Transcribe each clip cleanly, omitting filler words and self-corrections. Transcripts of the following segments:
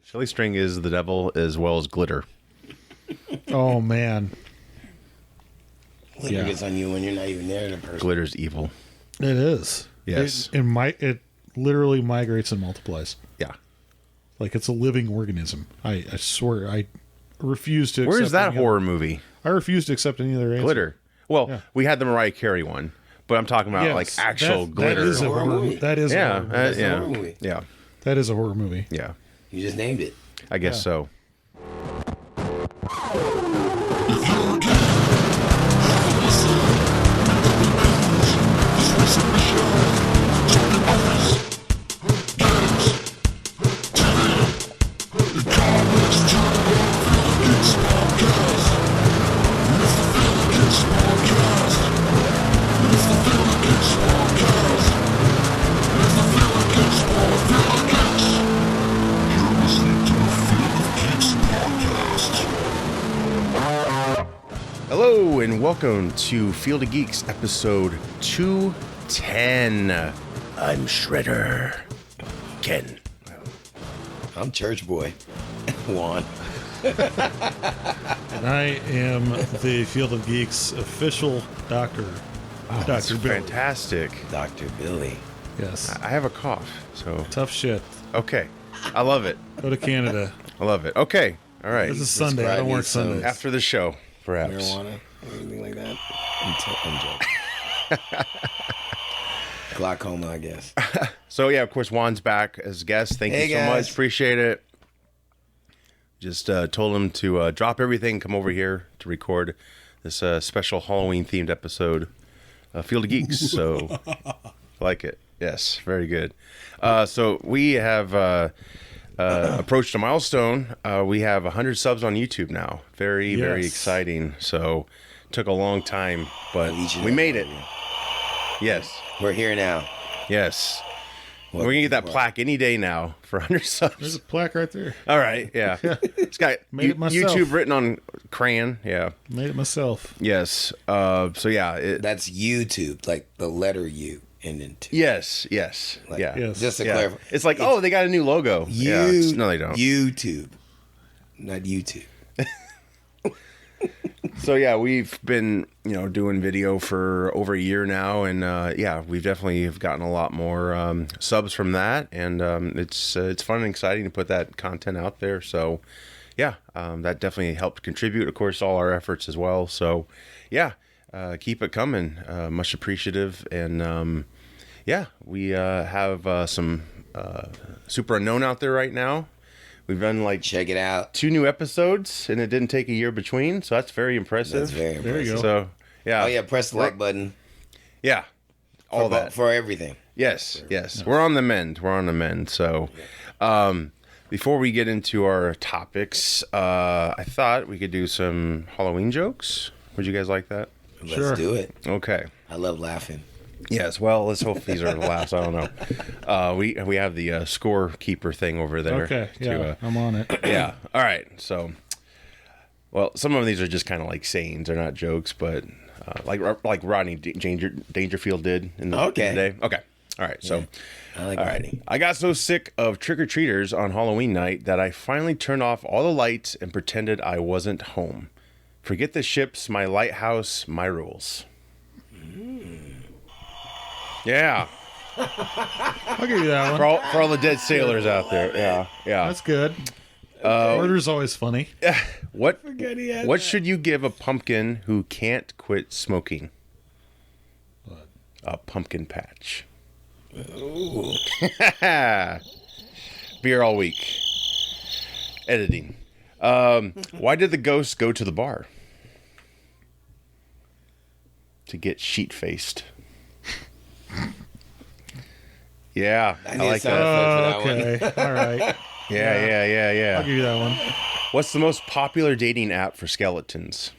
Silly string is the devil as well as glitter. Oh, man. Glitter gets on you when you're not even there to person. Glitter's evil. It is. Yes. It literally migrates and multiplies. Yeah. Like it's a living organism. I swear. I refuse to accept Where's that any horror other, movie? I refuse to accept any other answer. Glitter. Well, Yeah. we had the Mariah Carey one, but I'm talking about like Yes, actual that glitter. is a horror movie. That is a horror movie. That's a horror movie. Yeah. That is a horror movie. Yeah. You just named it. I guess so. Hello and welcome to Field of Geeks episode 210. I'm Shredder. Ken. I'm Church Boy. Juan. And I am the Field of Geeks official doctor. That's Dr. Billy. fantastic. Dr. Billy. Yes. I have a cough, so Tough shit. okay. I love it. Go to Canada. I love it. Okay. All right. This is Sunday. I don't work Sundays. After the show, perhaps. Marijuana or anything like that. I'm joking. Glaucoma, I guess. So yeah, of course, Juan's back as guest. Thank Hey, you so guys. much. Appreciate it. Just told him to drop everything, come over here to record this special Halloween-themed episode, Field of Geeks. So, like it. Yes, very good. So we have approached a milestone. We have 100 subs on YouTube now. Very, very Yes. exciting. So, took a long time, but we made it. Yes. We're here now. Yes. We're going to get that plaque any day now for 100 There's subs. a plaque right there. All right, yeah. It's got Made it myself. YouTube written on crayon, yeah. Made it myself. Yes. So, yeah. That's YouTube, like the letter U and then two. Yes. Yeah. Yes. Just to Yeah. clarify. It's like, oh, they got a new logo. Yeah. No, they don't. YouTube. Not YouTube. So, yeah, we've been, doing video for over a year now. And, yeah, we've definitely have gotten a lot more subs from that. And it's fun and exciting to put that content out there. So, yeah, that definitely helped contribute, of course, all our efforts as well. So, yeah, keep it coming. Much appreciative. And, yeah, we have some Super Unknown out there right now. We've done like Check it out. 2 new episodes, and it didn't take a year between, so that's very impressive. That's very There you impressive. go. So, yeah. Oh, yeah. Press the like button. Yeah. All for, that. For everything. Yes. We're on the mend. So, before we get into our topics, I thought we could do some Halloween jokes. Would you guys like that? Let's do it. Okay. I love laughing. Yes. Well, let's hope these are the last. I don't know. We have the scorekeeper thing over there. Okay. Yeah. To, I'm on it. yeah. All right. So, well, some of these are just kind of like sayings. They're not jokes, but like Rodney Dangerfield did in the day. Okay. All right. So, I like all Rodney. right. I got so sick of trick-or-treaters on Halloween night that I finally turned off all the lights and pretended I wasn't home. Forget the ships, my lighthouse, my rules. Yeah. I'll give you that one. For all the dead sailors out there. Yeah. That's good. Murder's always funny. What he had What that. should you give a pumpkin who can't quit smoking? What? A pumpkin patch. Ooh. Beer all week. Editing. Why did the ghost go to the bar? To get sheet-faced. Yeah, I need like sound that. effect for that Okay. All right. Yeah. I'll give you that one. What's the most popular dating app for skeletons?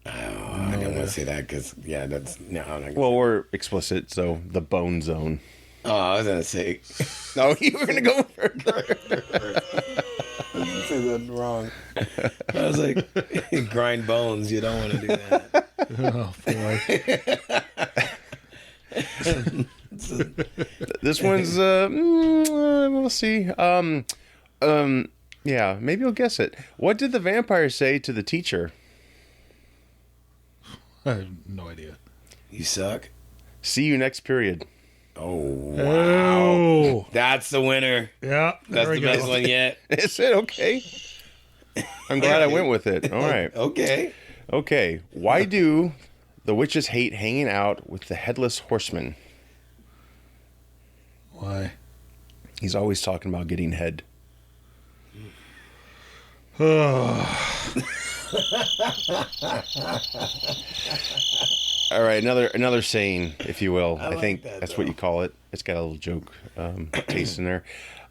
Oh, I didn't want to say that because, that's... No, I'm not gonna Well, we're explicit, so the Bone Zone. Oh, I was going to say... No, you were going to go further. I was say that wrong. I was like, grind bones. You don't want to do that. Oh, boy. This one's we'll see. Yeah, maybe you'll guess it. What did the vampire say to the teacher? I have no idea. You suck. See you next period. Oh, wow. Oh. That's the winner. Yeah. That's the best one yet. Is it okay? I'm glad I went with it. All right. Okay. Okay. Why do the witches hate hanging out with the headless horseman? Why? He's always talking about getting head. All right, another saying, if you will. I like think that, that's though. what you call it. It's got a little joke taste in there.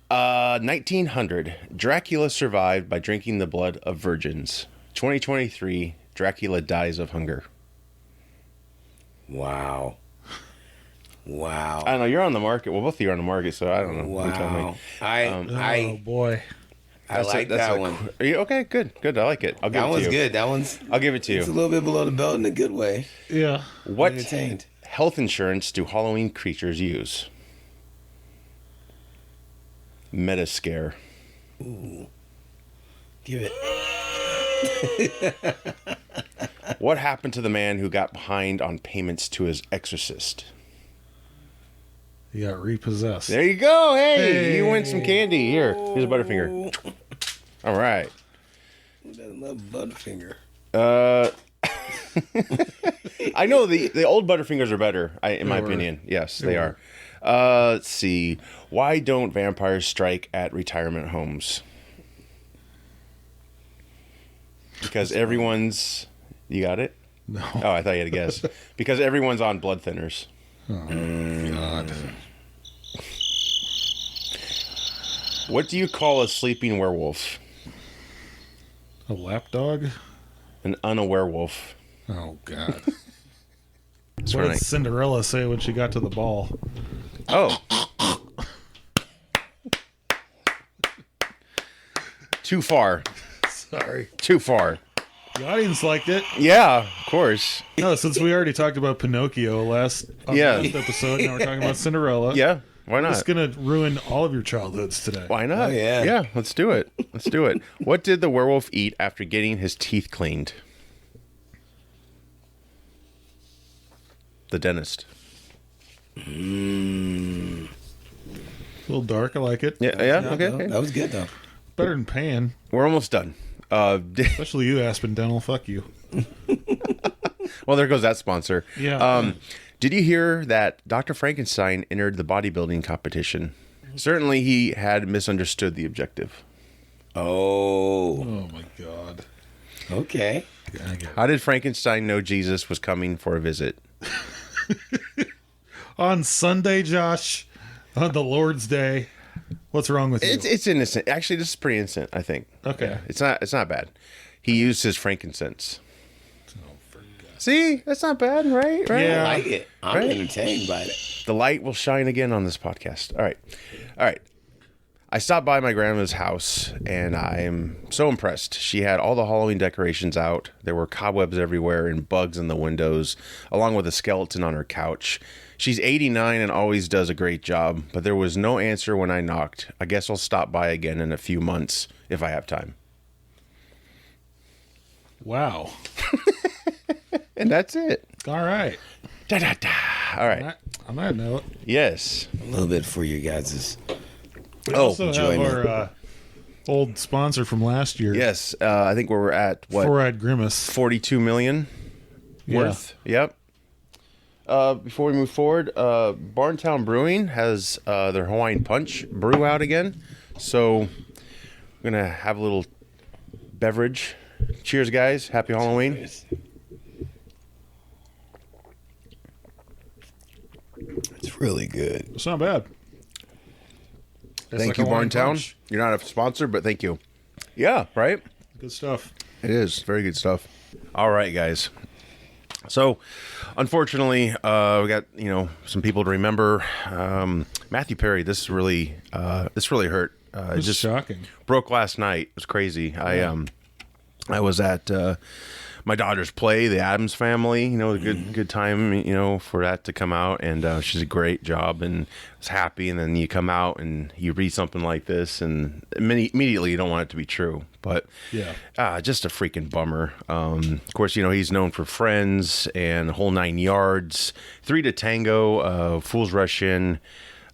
1900, Dracula survived by drinking the blood of virgins. 2023, Dracula dies of hunger. Wow. Wow. I don't know. You're on the market. Well, both of you are on the market, so I don't know. You tell me. Wow. Oh boy. I like that one. Are you okay? Good. I like it. I'll give That it one's to you. good. That one's I'll give it to it's a you. little bit below the belt in a good way. Yeah. What Entertained. health insurance do Halloween creatures use? Metascare. Give it. What happened to the man who got behind on payments to his exorcist? He got repossessed. There you go. Hey, Hey. you win some candy. Here's a Butterfinger. All right. Who doesn't love Butterfinger? I know the old Butterfingers are better, in my were. opinion. Yes, they They are. Let's see. Why don't vampires strike at retirement homes? Because everyone's... You got it? No. Oh, I thought you had a guess. Because everyone's on blood thinners. Oh, God. What do you call a sleeping werewolf? A lapdog? An unaware wolf. Oh, God. That's What right. did Cinderella say when she got to the ball? Oh. Too far. Sorry. Too far. The audience liked it. Yeah, of course. No, since we already talked about Pinocchio last episode, now we're talking about Cinderella. Yeah, why It's not? going to ruin all of your childhoods today. Why not? Oh, yeah. Yeah, let's do it. Let's do it. What did the werewolf eat after getting his teeth cleaned? The dentist. A little dark. I like it. Yeah, okay. No, that was good though. Better than pan. We're almost done. Especially you, Aspen Dental. Fuck you. Well, there goes that sponsor. Yeah. Did you hear that Dr. Frankenstein entered the bodybuilding competition? Certainly he had misunderstood the objective. Oh. Oh, my God. Okay. How did Frankenstein know Jesus was coming for a visit? On Sunday, Josh, on the Lord's Day. What's wrong with you? It's innocent. Actually, this is pretty innocent, I think. Okay. Yeah, it's not bad. He used his frankincense. See? That's not bad, right? Yeah. I like it. I'm Right? entertained by it. The light will shine again on this podcast. All right. I stopped by my grandma's house, and I am so impressed. She had all the Halloween decorations out. There were cobwebs everywhere and bugs in the windows, along with a skeleton on her couch. She's 89 and always does a great job, but there was no answer when I knocked. I guess I'll stop by again in a few months if I have time. Wow. And that's it. All right. Da, da, da. All right. On that note, Yes. A little bit for you guys. we Oh, also have enjoyment. our old sponsor from last year. Yes. I think we're at, what, Four-eyed Grimace. 42 million worth? Yep. Before we move forward, Barntown Brewing has their Hawaiian Punch brew out again. So we're going to have a little beverage. Cheers, guys. Happy Halloween. It's really good. It's not bad. It's Thank like you, Hawaiian Barntown. Punch. You're not a sponsor, but thank you. Yeah, right? Good stuff. It is. Very good stuff. All right, guys. So, unfortunately, we got, some people to remember. Matthew Perry, this really hurt. It It's just shocking. broke last night. It was crazy. I was at my daughter's play, The Addams Family. You know, a good time. You know, for that to come out, and she did a great job, and was happy. And then you come out and you read something like this, and immediately you don't want it to be true. But just a freaking bummer. Of course, you know, he's known for Friends and The Whole Nine Yards, Three to Tango, Fools Rush In.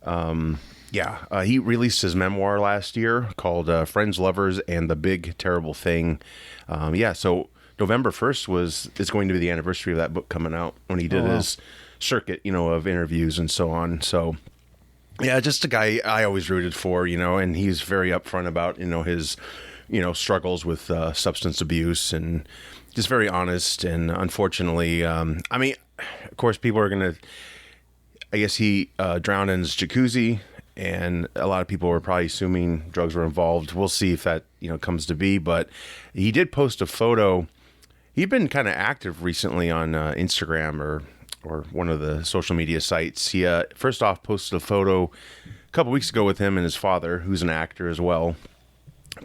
He released his memoir last year called Friends, Lovers, and the Big Terrible Thing. So November 1st is going to be the anniversary of that book coming out when he did his circuit, you know, of interviews and so on. So, yeah, just a guy I always rooted for, you know, and he's very upfront about, you know, his, you know, struggles with substance abuse and just very honest. And unfortunately, I mean, of course, people are going to, I guess he drowned in his jacuzzi, and a lot of people were probably assuming drugs were involved. We'll see if that, you know, comes to be, but he did post a photo. He'd been kind of active recently on Instagram or one of the social media sites. He first off posted a photo a couple weeks ago with him and his father, who's an actor as well.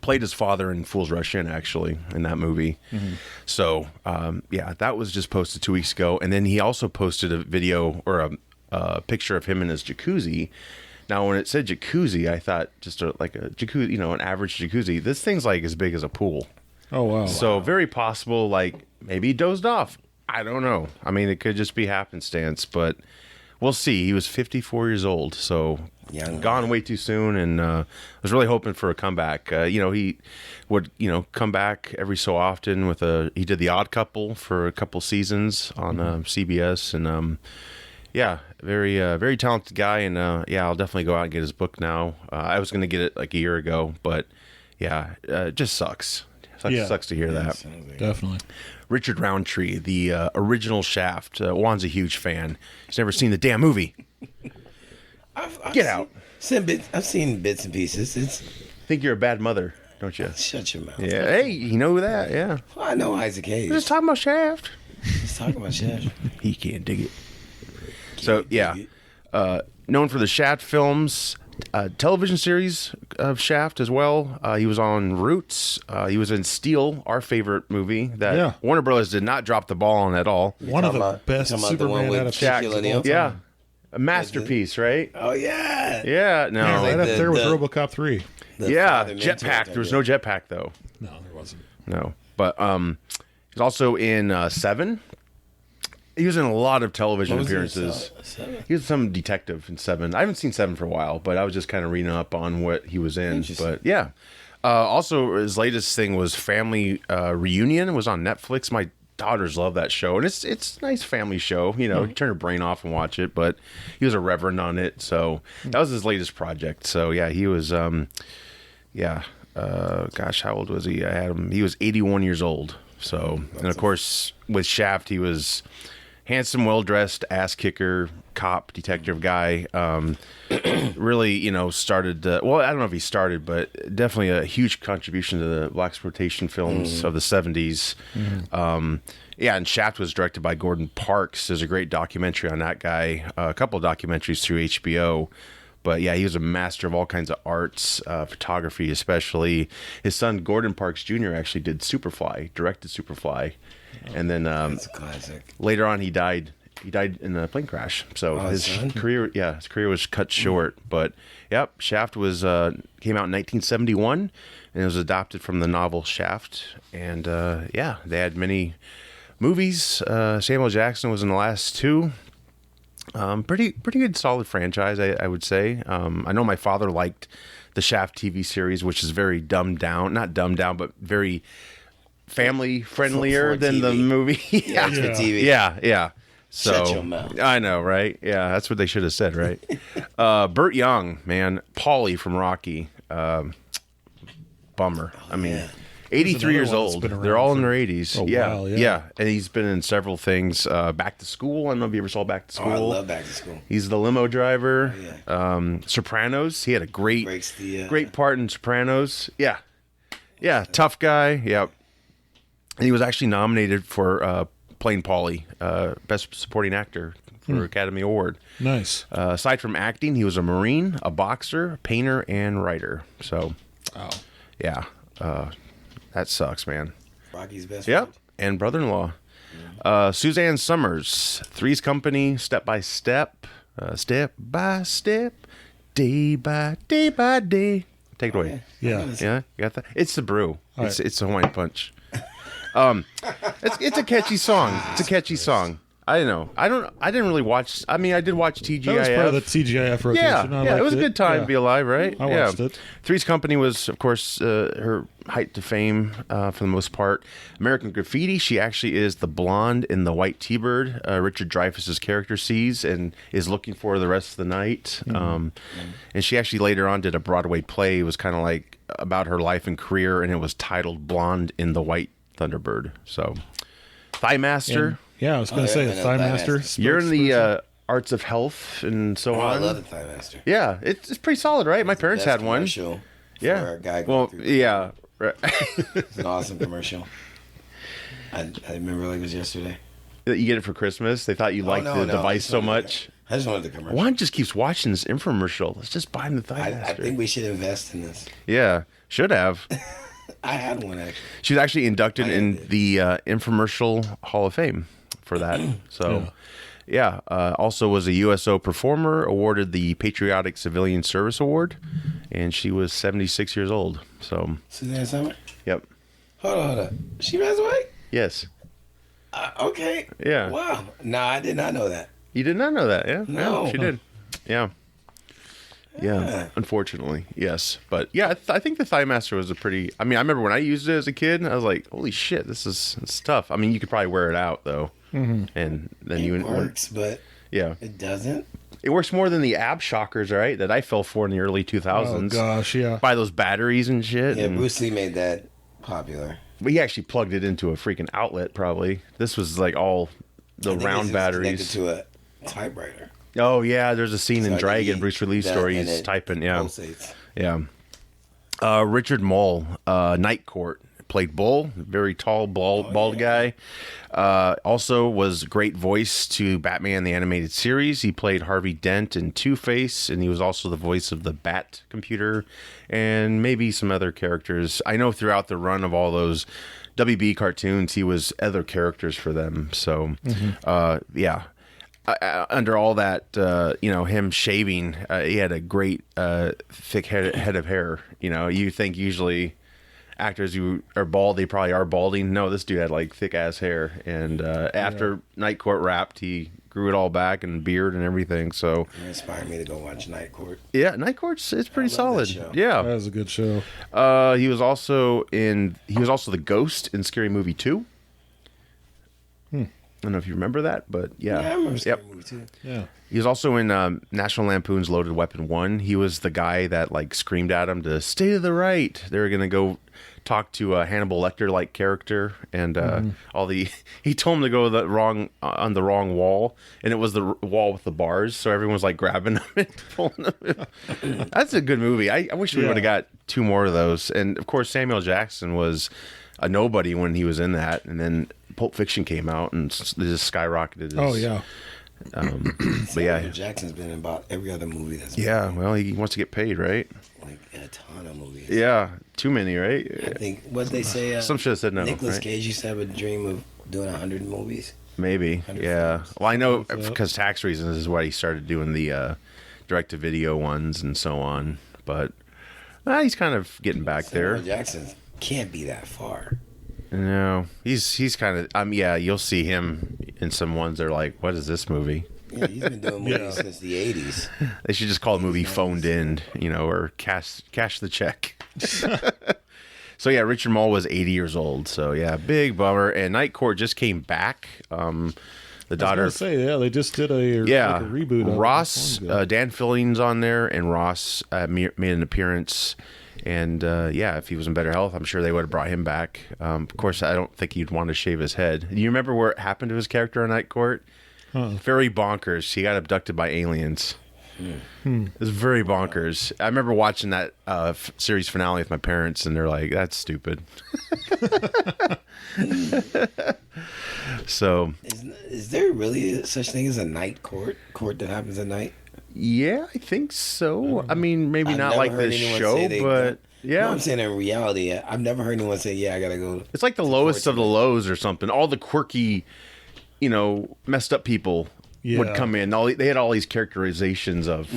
Played his father in Fools Rush In, actually, in that movie. Mm-hmm. So, that was just posted 2 weeks ago. And then he also posted a video or a picture of him in his jacuzzi. Now, when it said jacuzzi, I thought just like a jacuzzi, you know, an average jacuzzi. This thing's like as big as a pool. Oh, wow. So very possible, like maybe he dozed off. I don't know. I mean, it could just be happenstance, but we'll see. He was 54 years old, so gone way too soon, and I was really hoping for a comeback. You know, he would, you know, come back every so often with he did The Odd Couple for a couple seasons on CBS, and very very talented guy, and I'll definitely go out and get his book now. I was going to get it like a year ago, but it just sucks. Sucks to hear that. Definitely. Richard Roundtree, the original Shaft. Juan's a huge fan. He's never seen the damn movie. Get out. I've seen bits and pieces. Think you're a bad mother, don't you? Shut your mouth. Yeah. Hey, you know that? Yeah. Well, I know Isaac Hayes. We're just talking about Shaft. Just talking about Shaft. He can't dig it. Known for the Shaft films, television series of Shaft as well. He was on Roots. He was in Steel, our favorite movie that Warner Brothers did not drop the ball on at all. One of the best Superman adaptations of all time. Yeah, a masterpiece, right? Oh yeah, yeah. No, right up there with RoboCop 3. Jetpack. There was no jetpack though. No, there wasn't. No, but he's also in Seven. He was in a lot of television appearances. He was some detective in Seven. I haven't seen Seven for a while, but I was just kind of reading up on what he was in. But yeah. Also, his latest thing was Family Reunion. It was on Netflix. My daughters love that show, and it's a nice family show. You know, turn your brain off and watch it. But he was a reverend on it, so that was his latest project. So yeah, he was. Gosh, how old was he? I had him. He was 81 years old. So, and of course, with Shaft, he was handsome, well-dressed, ass-kicker, cop, detective guy. Really, you know, started... well, I don't know if he started, but definitely a huge contribution to the blaxploitation films of the 70s. And Shaft was directed by Gordon Parks. There's a great documentary on that guy. A couple of documentaries through HBO. But yeah, he was a master of all kinds of arts, photography especially. His son, Gordon Parks Jr., actually did Superfly, directed Superfly. And then that's a classic. Later on, he died. He died in a plane crash. So his career was cut short. But yep, Shaft was came out in 1971, and it was adapted from the novel Shaft. And they had many movies. Samuel Jackson was in the last two. Pretty good, solid franchise, I would say. I know my father liked the Shaft TV series, which is very dumbed down, not dumbed down, but very family friendlier than the movie. Yeah, for TV. Yeah. So, shut your mouth. I know, right? Yeah, that's what they should have said, right? Burt Young, man, Paulie from Rocky. Bummer. I mean. 83 years old. They're all in their 80s. Yeah. And he's been in several things. Back to School. I don't know if you ever saw Back to School. Oh, I love Back to School. He's the limo driver. Sopranos. He had a great part in Sopranos. Yeah. Tough guy. Yep. And he was actually nominated for playing Paulie, Best Supporting Actor for Academy Award. Nice. Aside from acting, he was a Marine, a boxer, painter, and writer. So, yeah. That sucks, man. Rocky's best friend. and brother-in-law. Suzanne Summers, Three's Company, Step by Step, Step by Step, Day by Day by Day. Take it away. Yeah. Yeah, you got that? It's the brew. It's a Hawaiian Punch. It's a catchy song. It's a catchy song. I know. I didn't really watch. I mean, I did watch TGIF. That was part of the TGIF rotation. Yeah, it was a good time to be alive, right? I watched it. Three's Company was, of course, her height to fame for the most part. American Graffiti, she actually is the blonde in the white T-Bird. Richard Dreyfuss's character sees and is looking for the rest of the night. And she actually later on did a Broadway play. It was kind of like about her life and career, and it was titled Blonde in the White Thunderbird. So, Thigh Master. Yeah, I was going to say the Thigh Master. You're in the arts of health and so on. I love the Thigh Master. Yeah, it's pretty solid, right? My parents had one. Yeah. For a guy going through yeah. Right. It's an awesome commercial. I remember like it was yesterday. You get it for Christmas. They thought you liked the device so much. I just wanted the commercial. Juan just keeps watching this infomercial. Let's just buy him the Thigh Master. I think we should invest in this. Yeah, should have. I had one actually. She was actually inducted in the Infomercial Hall of Fame for that. So, yeah. Also was a USO performer, awarded the Patriotic Civilian Service Award, and she was 76 years old. So, Suzanne Summer? Yep. Hold on. She passed away? Yes. Okay. Yeah. Wow. No, I did not know that. You did not know that, yeah? No. Yeah, she did. Yeah. Yeah, unfortunately, yes. But yeah, I think the Thigh Master was a pretty... I mean, I remember when I used it as a kid, I was like, holy shit, it's tough. I mean, you could probably wear it out, though. And then it works, but yeah, it doesn't. It works more than the ab shockers, right? That I fell for in the early 2000s. Oh, gosh, yeah. Buy those batteries and shit. Yeah, and, Bruce Lee made that popular. But he actually plugged it into a freaking outlet, probably. This was like all the round batteries. Connected to a typewriter. Oh, yeah, there's a scene in like Dragon, Bruce Lee's story, he's typing, pulsates. Yeah. Richard Moll, Night Court, played Bull, very tall, bald guy. Also was great voice to Batman the Animated Series. He played Harvey Dent in Two-Face, and he was also the voice of the Bat computer, and maybe some other characters. I know throughout the run of all those WB cartoons, he was other characters for them. So, yeah. Under all that, him shaving, he had a great thick head of hair. You know, you think usually actors who are bald, they probably are balding. No, this dude had like thick ass hair. And after Night Court wrapped, he grew it all back and beard and everything. So it inspired me to go watch Night Court. Yeah, Night Court's it's pretty solid. Yeah, that was a good show. He was also the ghost in Scary Movie 2. I don't know if you remember that, but yeah. Yeah, I remember Scary Movie 2. Yeah. He was also in National Lampoon's Loaded Weapon 1. He was the guy that like screamed at him to stay to the right. They were going to go talk to a Hannibal Lecter-like character, and he told him to go on the wrong wall, and it was the wall with the bars, so everyone was like grabbing him and pulling him. That's a good movie. I wish we would have got 2 more of those. And of course, Samuel Jackson was a nobody when he was in that, and then Pulp Fiction came out and just skyrocketed. But yeah, Jackson's been in about every other movie that's well, he wants to get paid, right? Like a ton of movies. Yeah, too many, right? I think what they say. Some should have said no. Nicolas right? Cage used to have a dream of doing 100 movies. Maybe, yeah. Well, I know because tax reasons is why he started doing the direct-to-video ones and so on. But he's kind of getting back there. Jackson can't be that far. No, he's kind of. You'll see him in some ones that are like, what is this movie? Yeah, he's been doing movies since the 80s. They should just call the movie Phoned In, or cash the check. So yeah, Richard Moll was 80 years old. So yeah, big bummer. And Night Court just came back. The daughter. They just did a reboot. Ross, Dan Filling's on there, and Ross made an appearance. And if he was in better health, I'm sure they would have brought him back. Of course, I don't think he'd want to shave his head. Do you remember what happened to his character on Night Court? Very bonkers. He got abducted by aliens. It was very bonkers. I remember watching that series finale with my parents, and they're like, "That's stupid." So, is there really such thing as a night court that happens at night? Yeah, I think so. I mean, maybe not like this show, but Yeah. No, I'm saying in reality, I've never heard anyone say, "Yeah, I gotta go." It's like the lowest of the lows or something. All the quirky, messed up people would come in. They had all these characterizations of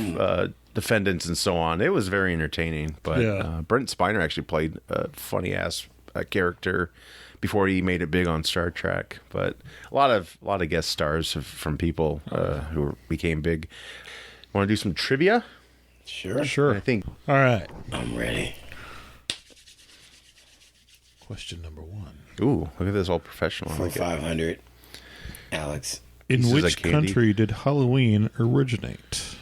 defendants and so on. It was very entertaining. But Brent Spiner actually played a funny ass character before he made it big on Star Trek. But a lot of guest stars from people who became big. Want to do some trivia? Sure. I think. All right. I'm ready. Question number 1. Ooh, look at this, all professional. For 500, Alex. In Pieces which of candy. country did Halloween originate?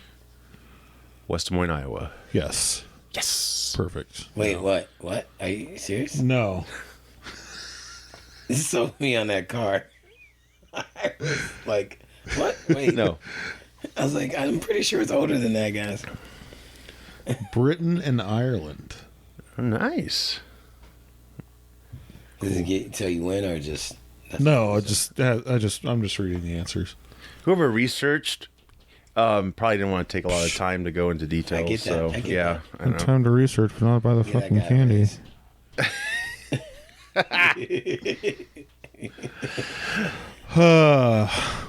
West Des Moines, Iowa. Yes. Yes. Perfect. Wait, what? What? Are you serious? No. This sold me on that card. I was like, what? Wait. No. I was like, I'm pretty sure it's older than that, guys. Britain and Ireland. Nice. Does it tell you when or just? No, I'm just reading the answers. Whoever researched probably didn't want to take a lot of time to go into details. I get that. So I get yeah, that. I know. Time to research, but not buy the Yeah, fucking that guy candy.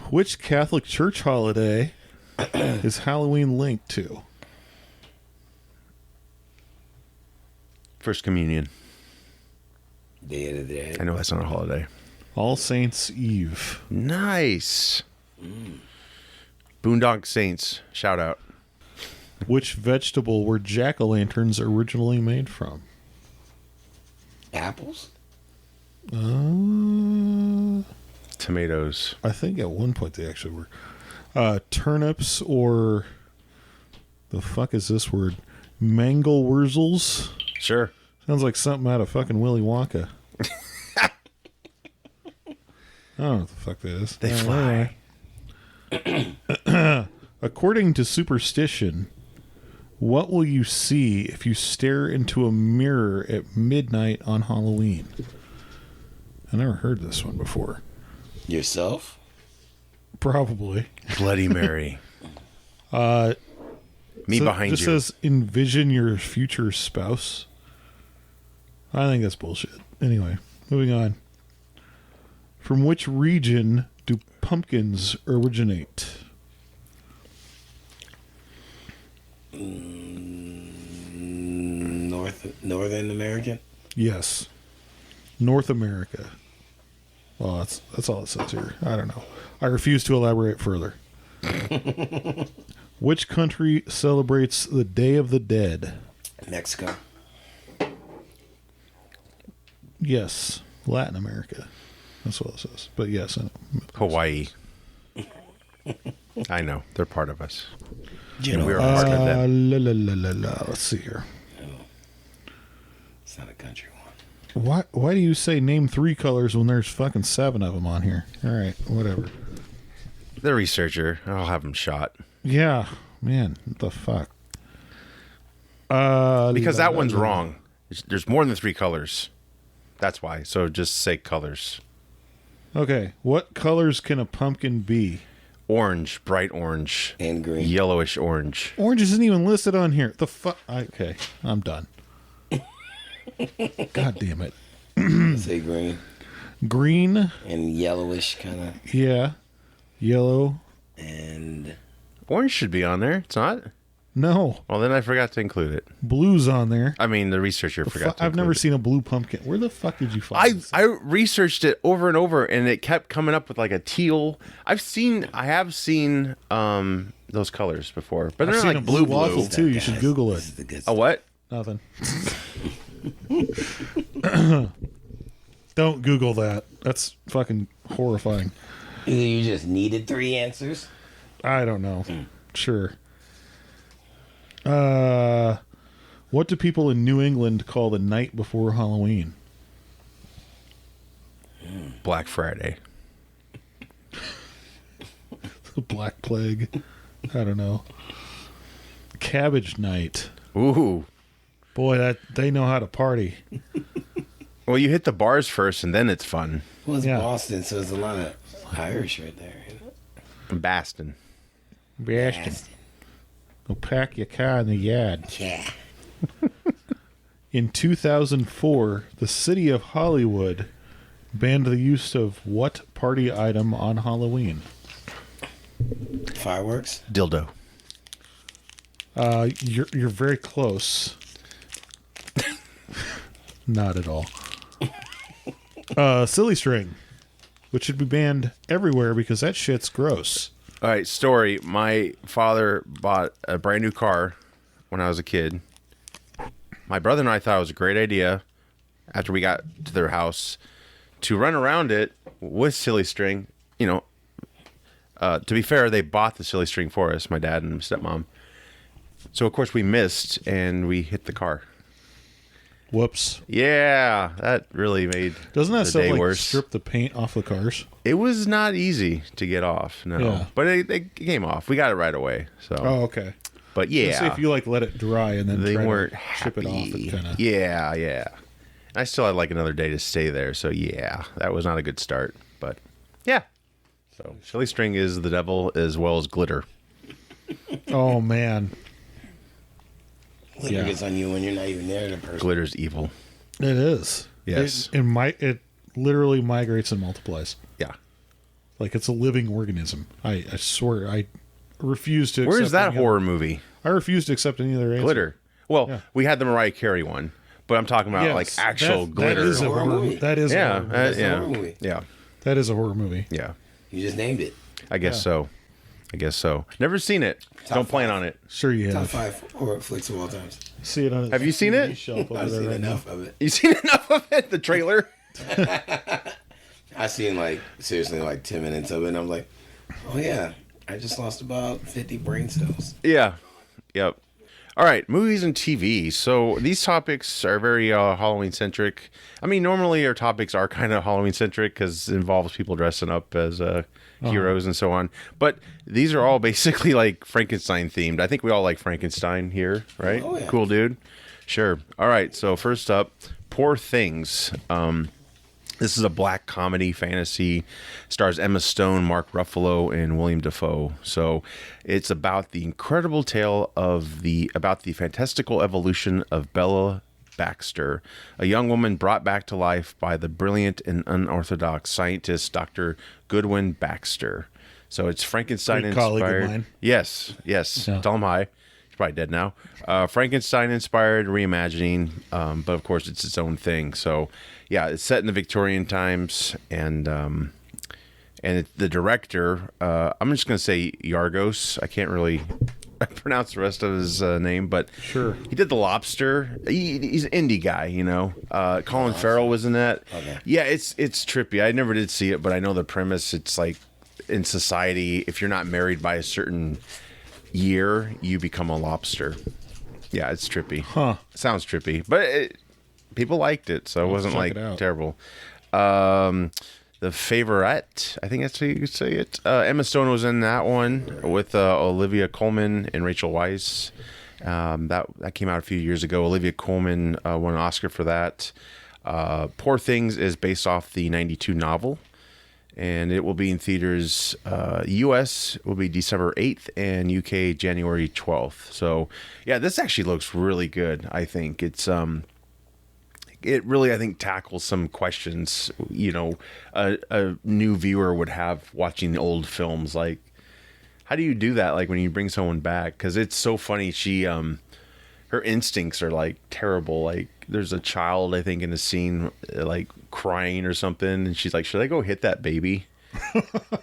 Which Catholic church holiday is Halloween linked to? First Communion. Day of the Dead. I know that's not a holiday. All Saints Eve. Nice. Boondock Saints. Shout out. Which vegetable were jack-o'-lanterns originally made from? Apples? Tomatoes. I think at one point they actually were. Turnips or... The fuck is this word? Mangelwurzels? Sure. Sounds like something out of fucking Willy Wonka. I don't know what the fuck that is. They fly. Anyway. According to superstition, what will you see if you stare into a mirror at midnight on Halloween? I never heard this one before. Yourself? Probably. Bloody Mary. Me behind just you. says envision your future spouse. I think that's bullshit. Anyway, moving on. From which region do pumpkins originate? Northern American? Yes. North America. Well, that's all it says here. I don't know. I refuse to elaborate further. Which country celebrates the Day of the Dead? Mexico. Yes. Latin America. That's what it says. But yes. Hawaii. I know. They're part of us. You know, we are part of them. Let's see here. it's not a country one. Why do you say name 3 colors when there's fucking 7 of them on here? All right, whatever. The researcher. I'll have him shot. Yeah, man, what the fuck? Because that one's wrong. There's more than 3 colors. That's why. So just say colors. Okay, what colors can a pumpkin be? Orange, bright orange, And green. yellowish orange. Orange isn't even listed on here. The fuck? Okay, I'm done. God damn it. Say green. Green, And yellowish kind of. yeah. Yellow, And Orange should be on there. It's not. no. Well, then I forgot to include it. Blue's on there. I mean, the researcher forgot to I've never include it. seen a blue pumpkin. Where the fuck did you find this? I researched it over and over, and it kept coming up with like a teal. I have seen those colors before, but I've they're seen like a blue blue. waffle too. You should Google This it. is the good A stuff. what? Nothing. Don't Google that. That's fucking horrifying. Either you just needed 3 answers. I don't know. Sure. What do people in New England call the night before Halloween? Black Friday. The Black Plague. I don't know. Cabbage Night. Ooh. Boy, that they know how to party. Well, you hit the bars first, and then it's fun. Well, it's Yeah. Boston, so there's a lot of Irish right there. You know? Baston. Bastion. Go pack your car in the yard. Yeah. In 2004, the city of Hollywood banned the use of what party item on Halloween? Fireworks? Dildo. You're very close. Not at all. Silly string, which should be banned everywhere because that shit's gross. All right, story. My father bought a brand new car when I was a kid. My brother and I thought it was a great idea after we got to their house to run around it with silly string. You know, to be fair, they bought the silly string for us, my dad and stepmom. So, of course, we missed and we hit the car. Whoops. Yeah, that really made Doesn't that the stuff day like worse. strip the paint off the cars? It was not easy to get off, no. Yeah. But it came off. We got it right away. So, Oh, okay. but Let's yeah, see if you like let it dry and then they try weren't to happy. ship it off. It kind of. Yeah. I still had like another day to stay there, so yeah, that was not a good start. But yeah, so silly string is the devil as well as glitter. Oh man, Glitter Yeah. gets on you when you're not even near the person. Glitter's evil. it is. Yes. It literally migrates and multiplies. Yeah. Like it's a living organism. I swear I refuse to. Where's accept that any horror other- movie? I refuse to accept any other answer. Glitter. Well, Yeah. we had the Mariah Carey one, but I'm talking about Yes, like actual glitter. That is a Horror horror movie. That is yeah, a horror movie. That's a yeah, horror movie. yeah, That is a horror movie. yeah. You just named it. I guess Yeah. so. I guess so. Never seen it. Don't plan on it. Sure you Top have. 5 horror flicks of all times. See it on. Have you seen DVD it? Shelf over I've there seen right enough now. of it. You seen enough of it? The trailer. I seen like seriously like 10 minutes of it, and I'm like, oh yeah, I just lost about 50 brain cells. Yeah. Yep. All right, movies and TV. So these topics are very Halloween centric. I mean, normally our topics are kind of Halloween centric because it involves people dressing up as heroes and so on. But these are all basically like Frankenstein themed. I think we all like Frankenstein here, right? Oh, yeah. Cool dude. Sure. All right. So first up, Poor Things. This is a black comedy fantasy. Stars Emma Stone, Mark Ruffalo, and William Dafoe. So it's about the incredible tale of the fantastical evolution of Bella Baxter, a young woman brought back to life by the brilliant and unorthodox scientist Dr. Goodwin Baxter. So it's Frankenstein Great colleague of inspired. mine. Yes. Yeah. Tell him hi. He's probably dead now. Frankenstein inspired reimagining, but of course it's its own thing. So yeah, it's set in the Victorian times, and the director, I'm just gonna say Yargos. I can't really pronounce the rest of his name, but Sure. he did The Lobster. He's an indie guy, you know. Colin Farrell was in that. Okay. Yeah, it's trippy. I never did see it, but I know the premise. It's like in society, if you're not married by a certain year, you become a lobster. Yeah, it's trippy. Huh. Sounds trippy, but people liked it, so it wasn't check like it out. terrible. The Favorite, I think that's how you could say it. Emma Stone was in that one with Olivia Colman and Rachel Weisz. That came out a few years ago. Olivia Colman won an Oscar for that. Poor Things is based off the 92 novel, and it will be in theaters. U.S. will be December 8th and U.K. January 12th. So, yeah, this actually looks really good, I think. It really, I think, tackles some questions, you know, a new viewer would have watching old films. Like, how do you do that? Like, when you bring someone back? Because it's so funny. She, her instincts are, like, terrible. Like, there's a child, I think, in a scene, like, crying or something. And she's like, should I go hit that baby?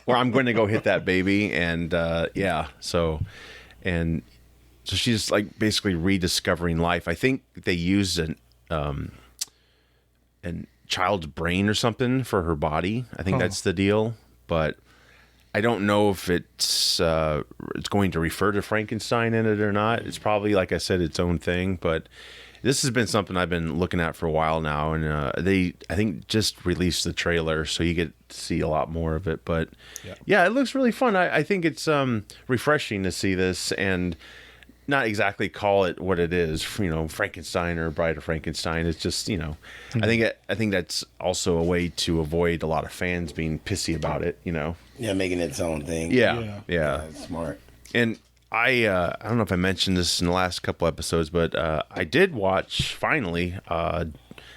Or I'm going to go hit that baby. And, yeah, so she's, like, basically rediscovering life. I think they used a child's brain or something for her body. I think that's the deal, but I don't know if it's going to refer to Frankenstein in it or not. It's probably, like I said, its own thing, but this has been something I've been looking at for a while now, and I think just released the trailer, so you get to see a lot more of it. But yeah, it looks really fun. I think it's refreshing to see this and not exactly call it what it is, you know, Frankenstein or Bride of Frankenstein. It's just, you know, I think that's also a way to avoid a lot of fans being pissy about it, you know. Yeah, making its own thing. Yeah. That's smart. And I don't know if I mentioned this in the last couple episodes, but I did watch finally.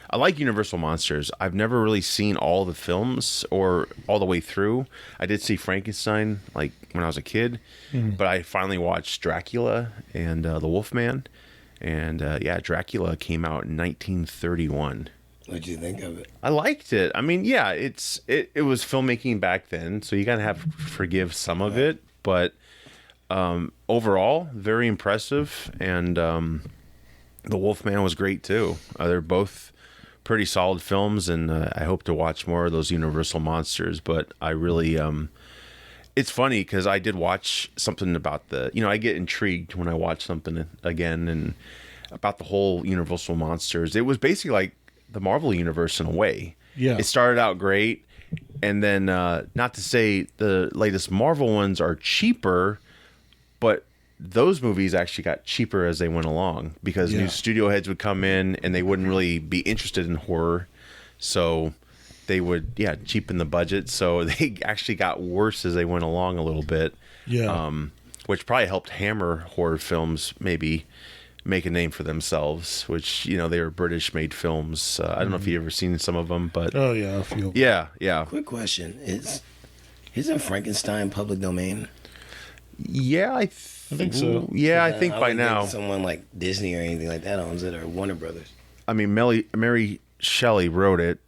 I like Universal Monsters. I've never really seen all the films or all the way through. I did see Frankenstein like when I was a kid, but I finally watched Dracula and the Wolfman, and yeah, Dracula came out in 1931. What'd you think of it? I liked it. I mean, yeah, it was filmmaking back then, so you gotta have forgive some of it, but overall, very impressive, and the Wolfman was great too. They're both pretty solid films, and I hope to watch more of those Universal Monsters. But I really, it's funny because I did watch something about I get intrigued when I watch something again and about the whole Universal Monsters. It was basically like the Marvel Universe in a way. Yeah. It started out great, and then not to say the latest Marvel ones are cheaper, but those movies actually got cheaper as they went along because new studio heads would come in and they wouldn't really be interested in horror. So they would, cheapen the budget. So they actually got worse as they went along a little bit. Yeah. Which probably helped Hammer horror films maybe make a name for themselves, which, they were British made films. I don't know if you've ever seen some of them, but. Oh, yeah. A few. Yeah. Quick question. Isn't Frankenstein public domain? Yeah, I think so. Yeah, I think I by wouldn't now. think someone like Disney or anything like that owns it, or Warner Brothers. I mean, Mary Shelley wrote it.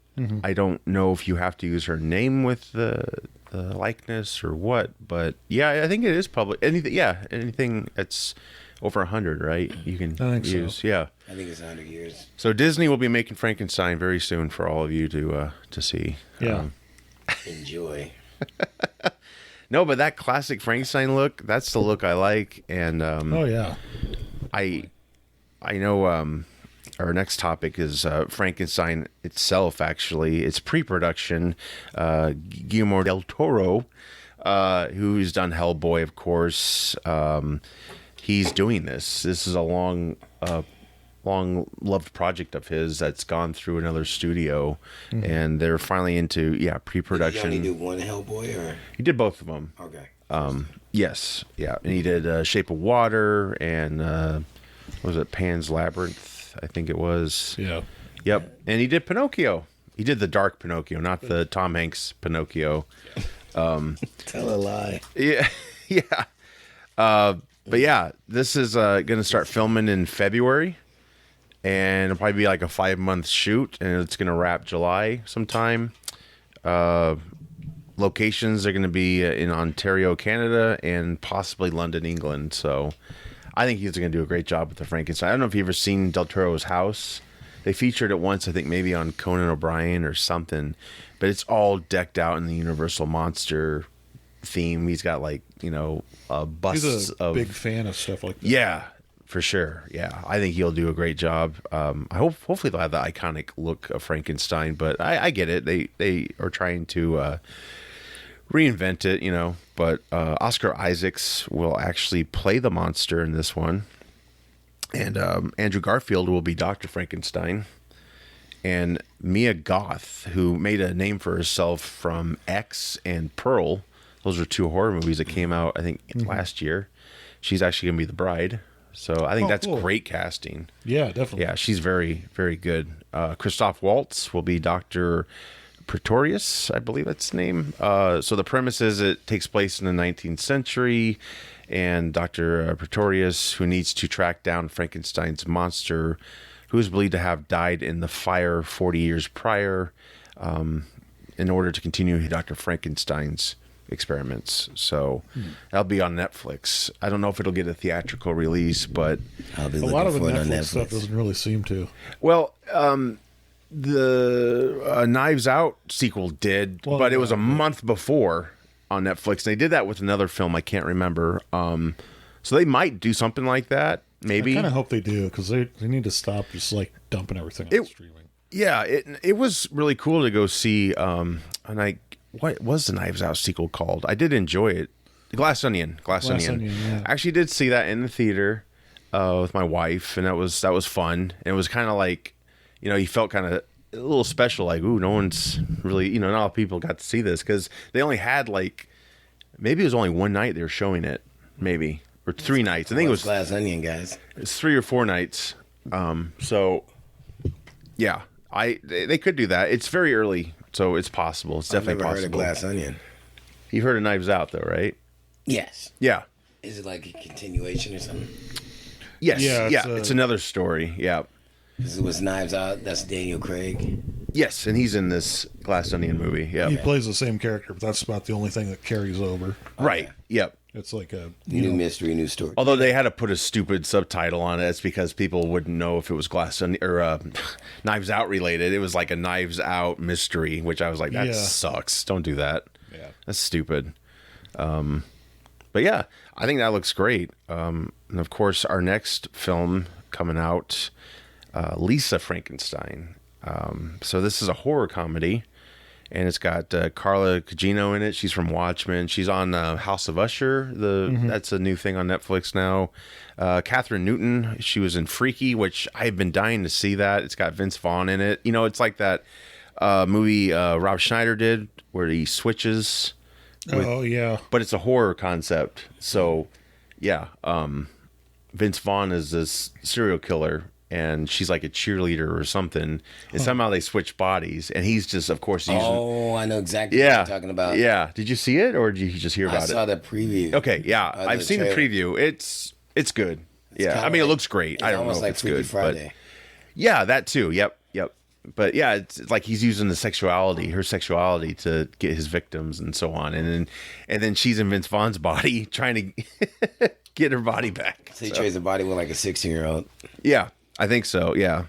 I don't know if you have to use her name with the likeness or what, but yeah, I think it is public. Anything that's over 100, right? You can I think use. so. Yeah. I think it's 100 years. So Disney will be making Frankenstein very soon for all of you to see. Yeah. Enjoy. No, but that classic Frankenstein look, that's the look I like. And Oh, yeah. I know our next topic is Frankenstein itself, actually. It's pre-production. Guillermo del Toro, who's done Hellboy, of course, he's doing this. This is a long-loved project of his that's gone through another studio, and they're finally into, pre-production. Did he only do one Hellboy, or? He did both of them. Okay. Yes, yeah. And he did Shape of Water and, what was it, Pan's Labyrinth, I think it was. Yeah. Yep. And he did Pinocchio. He did the dark Pinocchio, not the Tom Hanks Pinocchio. Tell a lie. Yeah. Yeah. But yeah, this is going to start filming in February, and it'll probably be like a 5-month shoot, and it's going to wrap July sometime. Locations are going to be in Ontario, Canada, and possibly London, England. So I think he's going to do a great job with the Frankenstein. I don't know if you've ever seen Del Toro's house. They featured it once, I think maybe on Conan O'Brien or something, but it's all decked out in the Universal Monster theme. He's got busts. He's a of big fan of stuff like that. Yeah, for sure. Yeah, I think he'll do a great job. Hopefully they'll have the iconic look of Frankenstein, but I get it. They are trying to reinvent it, But Oscar Isaacs will actually play the monster in this one, and Andrew Garfield will be Dr. Frankenstein, and Mia Goth, who made a name for herself from X and Pearl. Those are 2 horror movies that came out, I think, last year. She's actually going to be the bride. So I think that's cool. Great casting. Yeah, definitely. Yeah, she's very, very good. Christoph Waltz will be Dr. Pretorius, I believe that's his name. So the premise is it takes place in the 19th century, and Dr. Pretorius, who needs to track down Frankenstein's monster, who is believed to have died in the fire 40 years prior, in order to continue Dr. Frankenstein's experiments. So that'll be on Netflix. I don't know if it'll get a theatrical release, but I'll be A looking lot of the for it on Netflix stuff Netflix. doesn't really seem to. well, the Knives Out sequel did, Well, but it was a month before on Netflix. And they did that with another film I can't remember. So they might do something like that. Maybe. I kind of hope they do, because they need to stop just dumping everything on streaming. Yeah, it was really cool to go see. What was the Knives Out sequel called? I did enjoy it. Glass Onion. Onion, yeah. I actually did see that in the theater with my wife, and that was fun. And it was kind of like, you felt kind of a little special, like, ooh, no one's really, not a lot of people got to see this, because they only had maybe it was only one night they were showing it, maybe, or 3 nights. I think it was Glass Onion, guys. It's 3 or 4 nights. So yeah, they could do that. It's very early, so it's possible. It's definitely I've never possible. heard of Glass Onion. You've heard of Knives Out, though, right? Yes. Yeah. Is it like a continuation or something? Yes. Yeah, It's another story. Yeah. Because it was Knives Out. That's Daniel Craig. Yes, and he's in this Glass Onion movie. Yeah. He plays the same character, but that's about the only thing that carries over. Right. Yep. It's like a New mystery, new story. Although they had to put a stupid subtitle on it, it's because people wouldn't know if it was Glass Onion or Knives Out related. It was like a Knives Out mystery, which I was like, that sucks. Don't do that. Yeah. That's stupid. But yeah, I think that looks great. And of course, our next film coming out, Lisa Frankenstein. So this is a horror comedy, and it's got Carla Gugino in it. She's from Watchmen. She's on House of Usher. That's a new thing on Netflix now. Catherine Newton. She was in Freaky, which I've been dying to see that. It's got Vince Vaughn in it. You know, it's like that movie Rob Schneider did where he switches. But it's a horror concept. So, yeah. Vince Vaughn is this serial killer, and she's like a cheerleader or something. And somehow they switch bodies, and he's just, of course, using... Oh, I know exactly what you're talking about. Yeah. Did you see it, or did you just hear about it? I saw the preview. Okay, yeah. I've seen the preview. It's good. I mean, it looks great. I don't know if like it's Freaky good. Friday. But yeah, that too. Yep. But yeah, it's like he's using her sexuality to get his victims and so on. And then she's in Vince Vaughn's body trying to get her body back. So he trades a body with like a 16-year-old. Yeah, I think so. Yeah.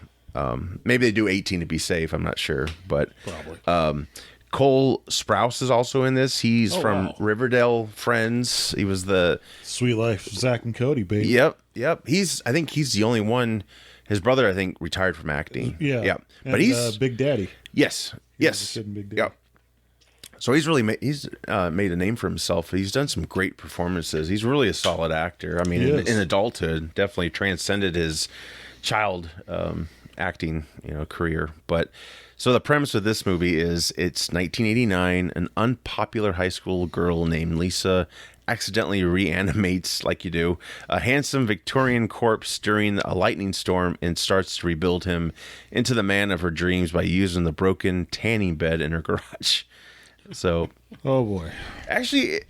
Maybe they do 18 to be safe. I'm not sure. But probably. Cole Sprouse is also in this. He's from Riverdale Friends. He was the Sweet Life, Zach and Cody, baby. Yep. I think he's the only one. His brother, I think, retired from acting. Yeah. And, but he's Big Daddy. Yes. Big Daddy. Yeah. So he's really made a name for himself. He's done some great performances. He's really a solid actor. I mean, in adulthood, definitely transcended his child acting, career. But so the premise of this movie is it's 1989. An unpopular high school girl named Lisa accidentally reanimates, like you do, a handsome Victorian corpse during a lightning storm and starts to rebuild him into the man of her dreams by using the broken tanning bed in her garage. So, oh boy, actually,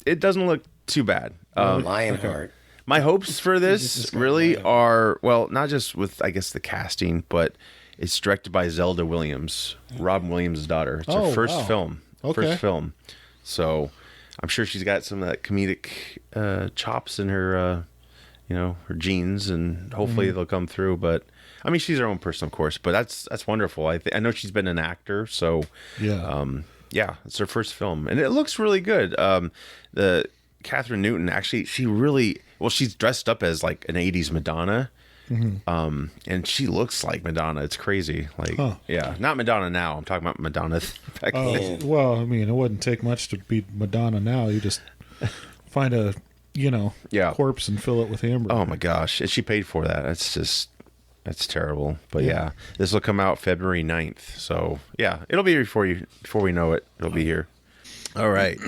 it doesn't look too bad. Lionheart. My hopes for this really are, well, not just with, I guess, the casting, but it's directed by Zelda Williams, Robin Williams' daughter. It's her first film. First film. So I'm sure she's got some of that comedic chops in her, her genes, and hopefully they'll come through. But I mean, she's her own person, of course. But that's wonderful. I know she's been an actor, so yeah, it's her first film, and it looks really good. The Catherine Newton, actually, she's dressed up as like an '80s Madonna. And she looks like Madonna. It's crazy. Like, yeah, not Madonna now. I'm talking about Madonna back then. Well, I mean, it wouldn't take much to beat Madonna now. You just find a, corpse and fill it with hamburger. Oh my gosh. And she paid for that. That's terrible. But yeah, this will come out February 9th. So yeah, it'll be here before we know it. It'll be here. All right.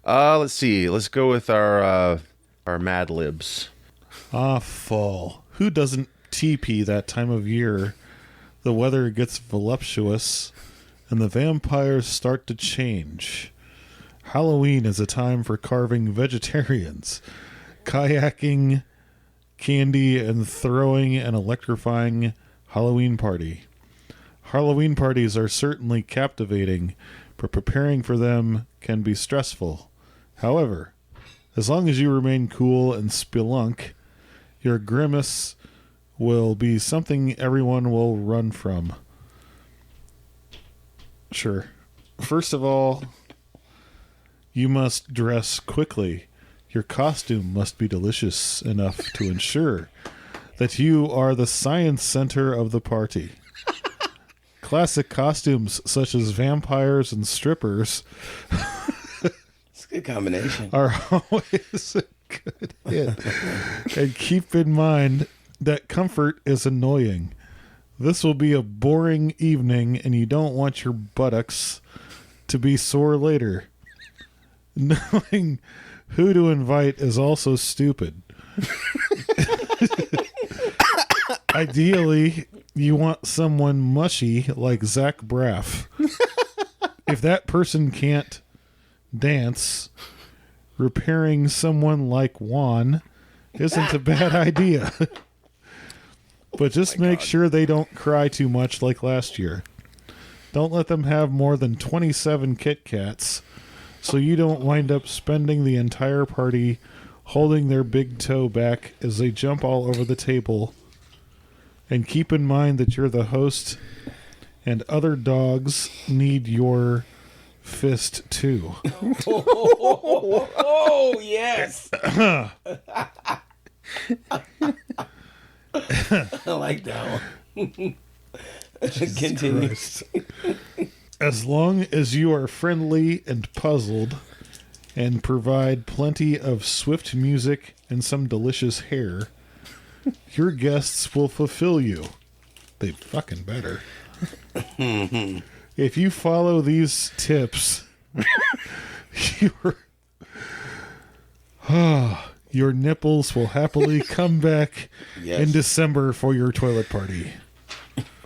Let's see. Let's go with our mad-libs. Fall. Who doesn't TP that time of year? The weather gets voluptuous, and the vampires start to change. Halloween is a time for carving vegetarians, kayaking, candy, and throwing an electrifying Halloween party. Halloween parties are certainly captivating, but preparing for them can be stressful. However, as long as you remain cool and spelunk, your grimace will be something everyone will run from. Sure. First of all, you must dress quickly. Your costume must be delicious enough to ensure that you are the science center of the party. Classic costumes such as vampires and strippers It's a good combination. are always a good hit. And keep in mind that comfort is annoying. This will be a boring evening, and you don't want your buttocks to be sore later. Knowing who to invite is also stupid. Ideally, you want someone mushy like Zach Braff. If that person can't dance, repairing someone like Juan isn't a bad idea. But just make sure they don't cry too much like last year. Don't let them have more than 27 Kit Kats, so you don't wind up spending the entire party holding their big toe back as they jump all over the table. And keep in mind that you're the host and other dogs need your fist too. Oh, yes. I like that one. Continue. As long as you are friendly and puzzled and provide plenty of swift music and some delicious hair, your guests will fulfill you. They fucking better. If you follow these tips, your nipples will happily come back in December for your toilet party.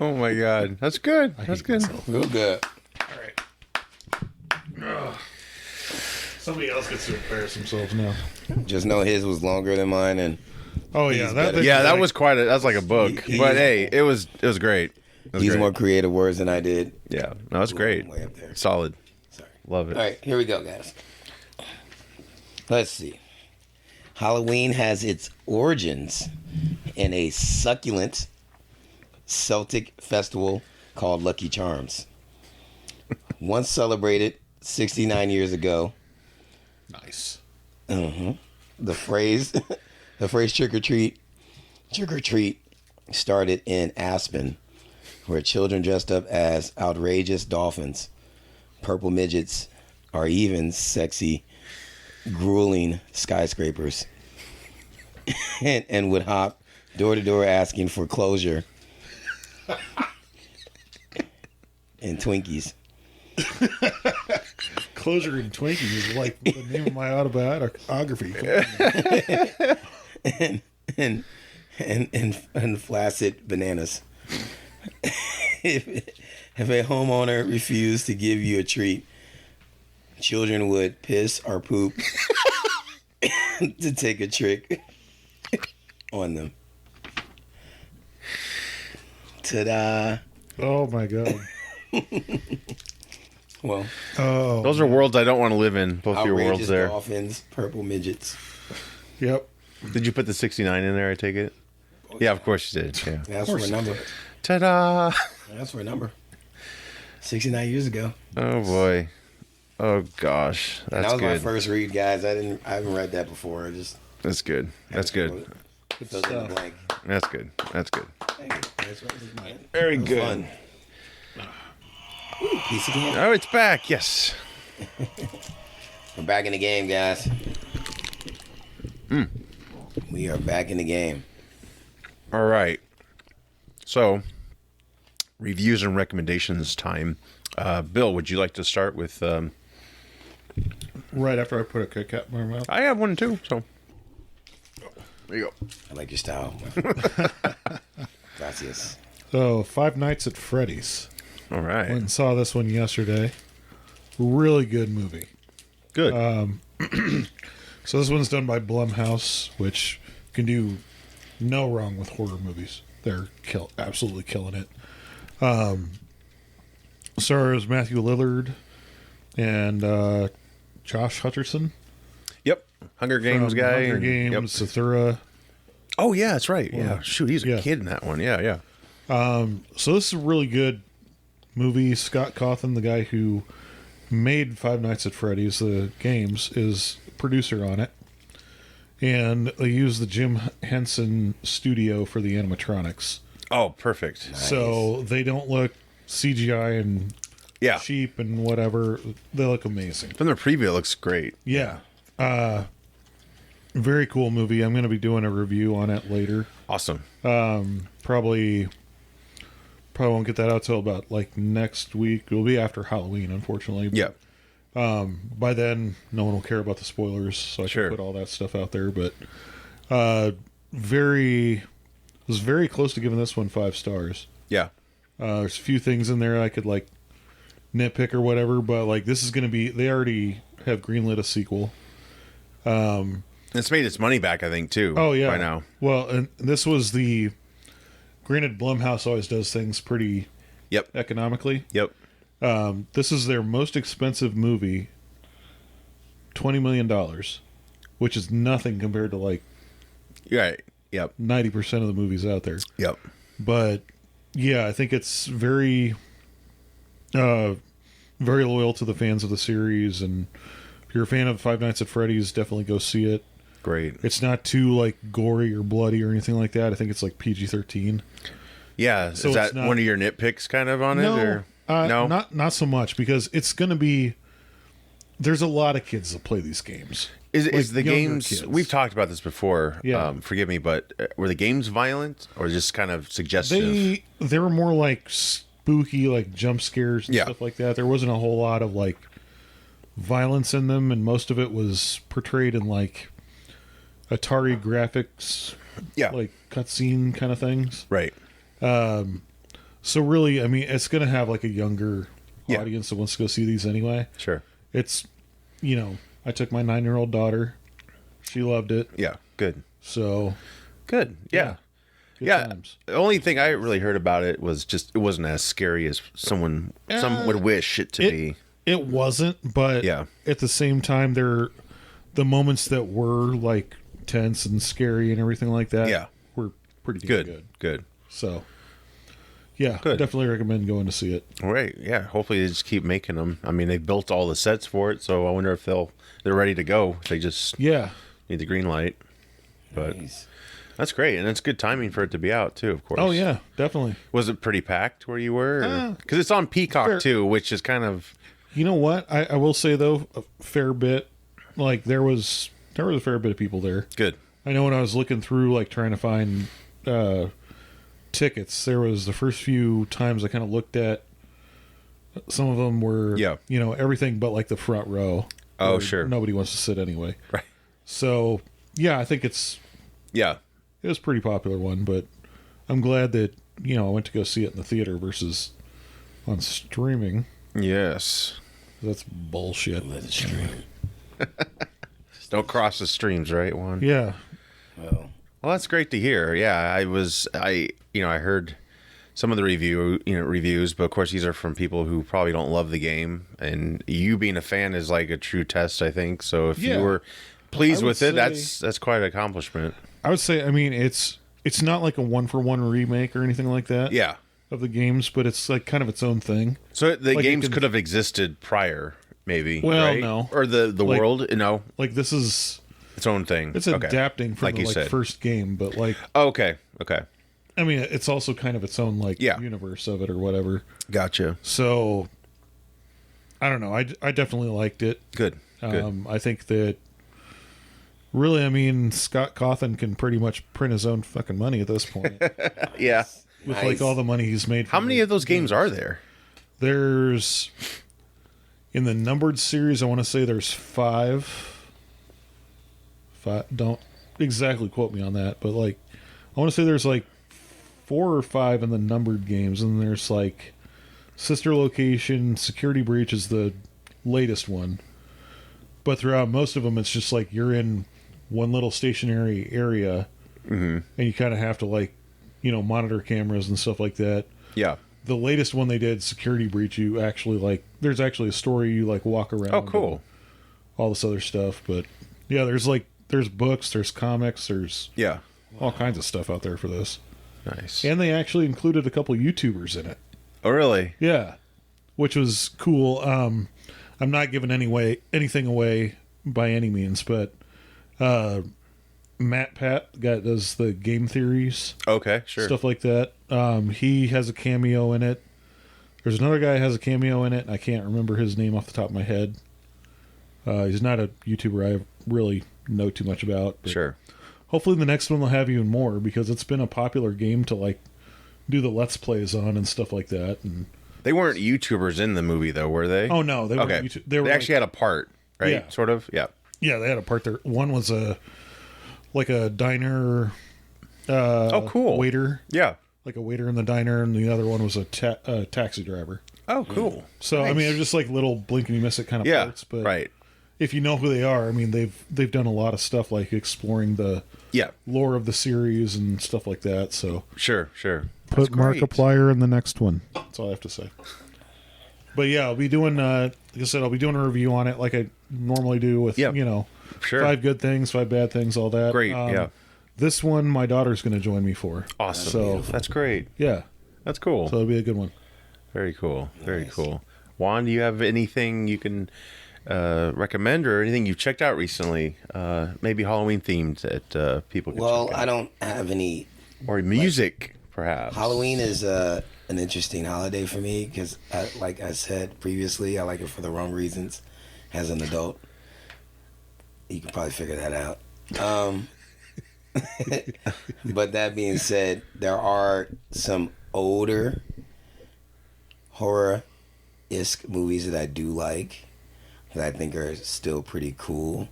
Oh my God, that's good. That's good. Real good. All right. Somebody else gets to embarrass themselves now. Just know his was longer than mine, and Oh yeah, that was quite that's like a book. But hey, it was great. He's more creative words than I did. Yeah, no, it's great. Way up there. Solid. Sorry. Love it. All right, here we go, guys. Let's see. Halloween has its origins in a succulent Celtic festival called Lucky Charms. Once celebrated 69 years ago. Nice. The phrase trick or treat started in Aspen, where children dressed up as outrageous dolphins, purple midgets, or even sexy, grueling skyscrapers, and would hop door to door asking for closure and Twinkies. Closure and Twinkies is like the name of my autobiography. and flaccid bananas. If a homeowner refused to give you a treat, children would piss or poop to take a trick on them. Ta-da! Oh my God. Well, those are worlds I don't want to live in. Both your worlds outrageous there. dolphins, purple midgets. Yep. Did you put the 69 in there? I take it. Yeah, of course you did. Yeah. That's for a number. Ta-da! That's for a number. 69 years ago. Oh boy. Oh gosh, And that's that was my good. first read, guys. I haven't read that before. I just That's good. That's good. filled in the blank. That's good. That's good. Thank you. That's right. Very It was good. fun. Ooh, piece of candy. Oh, it's back. Yes. We're back in the game, guys. We are back in the game. All right. So, reviews and recommendations time. Bill, would you like to start with? Right after I put a Kit Kat in my mouth. I have one too. So, there you go. I like your style. Gracias. So, Five Nights at Freddy's. All right. Went and saw this one yesterday. Really good movie. Good. So this one's done by Blumhouse, which can do no wrong with horror movies. They're absolutely killing it. Stars Matthew Lillard and Josh Hutcherson. Yep. Hunger Games from guy. Hunger Games, Yep. Zathura. Oh yeah, that's right. Yeah. Shoot, he's a Yeah. kid in that one. Yeah, yeah. So this is a really good movie. Scott Cawthon, the guy who made Five Nights at Freddy's, the games, is producer on it. And they use the Jim Henson studio for the animatronics. Oh, perfect. So they don't look CGI and Yeah. cheap and whatever. They look amazing. From the preview, it looks great. Yeah. Very cool movie. I'm going to be doing a review on it later. Awesome. Probably won't get that out till about like next week. It'll be after Halloween, unfortunately. Yeah. By then, no one will care about the spoilers, so I Sure. can put all that stuff out there. But was very close to giving this one 5 stars. Yeah. There's a few things in there I could like nitpick or whatever, but like this is going to be. They already have greenlit a sequel. It's made its money back, I think, too. Oh yeah, by now. Well, and this was the. Granted, Blumhouse always does things pretty Yep. economically. Yep. This is their most expensive movie, $20 million, which is nothing compared to like You're right. Yep. 90% of the movies out there. Yep. But yeah, I think it's very loyal to the fans of the series, and if you're a fan of Five Nights at Freddy's, definitely go see it. Great. It's not too like gory or bloody or anything like that. I think it's like PG-13. Yeah. So is that it's not- one of your nitpicks kind of on it? Or? No? not so much, because it's going to be. There's a lot of kids that play these games. Is the younger games... kids. We've talked about this before. Yeah. Forgive me, but were the games violent or just kind of suggestive? They were more like spooky, like jump scares and Yeah. stuff like that. There wasn't a whole lot of like violence in them, and most of it was portrayed in like Atari graphics, Yeah. like cutscene kind of things. Right. So really, I mean, it's going to have like a younger Yeah. audience that wants to go see these anyway. Sure. It's, I took my 9-year-old daughter. She loved it. Yeah. Good. So, Good. Yeah. good Yeah. times. The only thing I really heard about it was just it wasn't as scary as some would wish it to be. It wasn't, but Yeah. at the same time, the moments that were like tense and scary and everything like that Yeah. were pretty Good. good. Good. So, yeah, Good. definitely recommend going to see it. All right. Yeah. Hopefully they just keep making them. I mean, they built all the sets for it, so I wonder if they're ready to go. They just Yeah. need the green light. But Nice. that's great, and it's good timing for it to be out too. Of course. Oh yeah, definitely. Was it pretty packed where you were? Because it's on Peacock fair. too, which is kind of You know what? I will say though, a fair bit. Like there was a fair bit of people there. good. I know when I was looking through, like trying to find tickets, there was the first few times I kind of looked at. Some of them were, Yeah. everything but like the front row. Oh, where sure. Nobody wants to sit anyway. Right. So yeah, I think it Yeah. was a pretty popular one, but I'm glad that I went to go see it in the theater versus on streaming. Yes. That's bullshit. Let it stream. Don't cross the streams, right, Juan? Yeah. Well, Well, that's great to hear. Yeah, I heard some of the reviews, but of course these are from people who probably don't love the game, and you being a fan is like a true test, I think. So if Yeah. you were pleased I would with it, say- that's quite an accomplishment. I would say, I mean, it's not like a 1-for-1 remake or anything like that. Yeah. Of the games, but it's like kind of its own thing. So the Like, games you can- could have existed prior, maybe. Well, right? no. Or the Like- world, no, Like this is its own thing. it's Okay. adapting from Like the you said. first game, but like Oh, okay. I mean, it's also kind of its own like Yeah. universe of it or whatever. Gotcha. So I don't know. I definitely liked it. Good. Good. I think that really, I mean, Scott Cawthon can pretty much print his own fucking money at this point Yeah. with Nice. like all the money he's made. How from many the of those games are there? There's in the numbered series, I want to say there's 5. Don't exactly quote me on that, but like I want to say there's like 4 or 5 in the numbered games, and there's like Sister Location, Security Breach is the latest one. But throughout most of them, it's just like you're in one little stationary area, and you kind of have to like, monitor cameras and stuff like that. Yeah. The latest one they did, Security Breach, you actually like, there's actually a story, you like walk around. Oh, cool. and all this other stuff. But yeah, there's books, there's comics, there's Yeah. all kinds of stuff out there for this. Nice. And they actually included a couple YouTubers in it. Oh, really? Yeah. Which was cool. I'm not giving anything away by any means, but Matt Pat, the guy that does the game theories, Okay, sure. stuff like that. He has a cameo in it. There's another guy who has a cameo in it, and I can't remember his name off the top of my head. He's not a YouTuber I really know too much about. But Sure. hopefully the next one will have even more, because it's been a popular game to like do the Let's Plays on and stuff like that. And They weren't YouTubers in the movie, though, were they? Oh no, they were. Okay. They were actually had a part, right? Yeah. Sort of. Yeah. Yeah, they had a part there. One was a diner. Oh, cool. Waiter. Yeah. Like a waiter in the diner, and the other one was a taxi driver. Oh, cool. So Nice. I mean, they're just like little blink and you miss it kind of parts. But right. if you know who they are, I mean, they've done a lot of stuff like exploring the lore of the series and stuff like that. So Sure. put That's great. Markiplier in the next one. That's all I have to say. But yeah, I'll be doing. Like I said, I'll be doing a review on it, like I normally do with Sure. 5 good things, 5 bad things, all that. Great. Yeah. This one, my daughter's going to join me for. Awesome. So That's great. yeah, That's cool. so it'll be a good one. Very cool. Very cool. Juan, do you have anything you can recommend or anything you've checked out recently? Maybe Halloween themed that people can check out. I don't have any. Or music, perhaps. Halloween is an interesting holiday for me because, like I said previously, I like it for the wrong reasons. As an adult, you can probably figure that out. But that being said, there are some older horror-esque movies that I do like that I think are still pretty cool.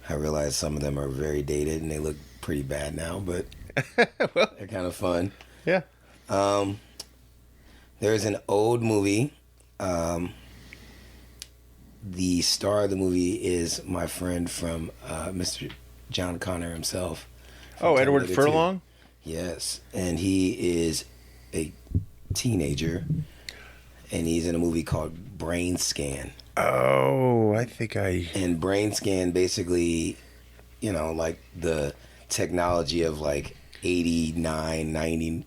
I realize some of them are very dated and they look pretty bad now, but they're kind of fun. Yeah. There's an old movie. The star of the movie is my friend from Mr. John Connor himself. Oh, Edward Terminator 2. Furlong? Yes, and he is a teenager, and he's in a movie called Brain Scan. Oh, I think I... And Brain Scan basically, like the technology of like 89, 90,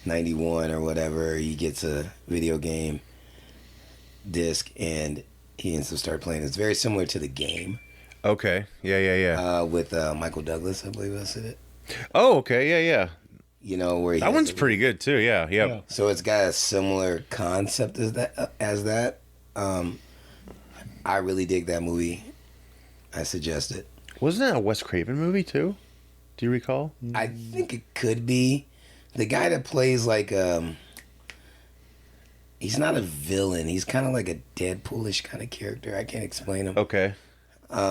91 or whatever. He gets a video game disc and he ends up start playing. It's very similar to The Game. Okay. Yeah. With Michael Douglas, I believe that's it. Oh, okay. Yeah. Where he That one's pretty good, too. Yeah. Yeah. So it's got a similar concept as that. I really dig that movie. I suggest it. Wasn't that a Wes Craven movie, too? Do you recall? I think it could be. The guy that plays like he's not a villain. He's kind of like a Deadpoolish kind of character. I can't explain him. Okay.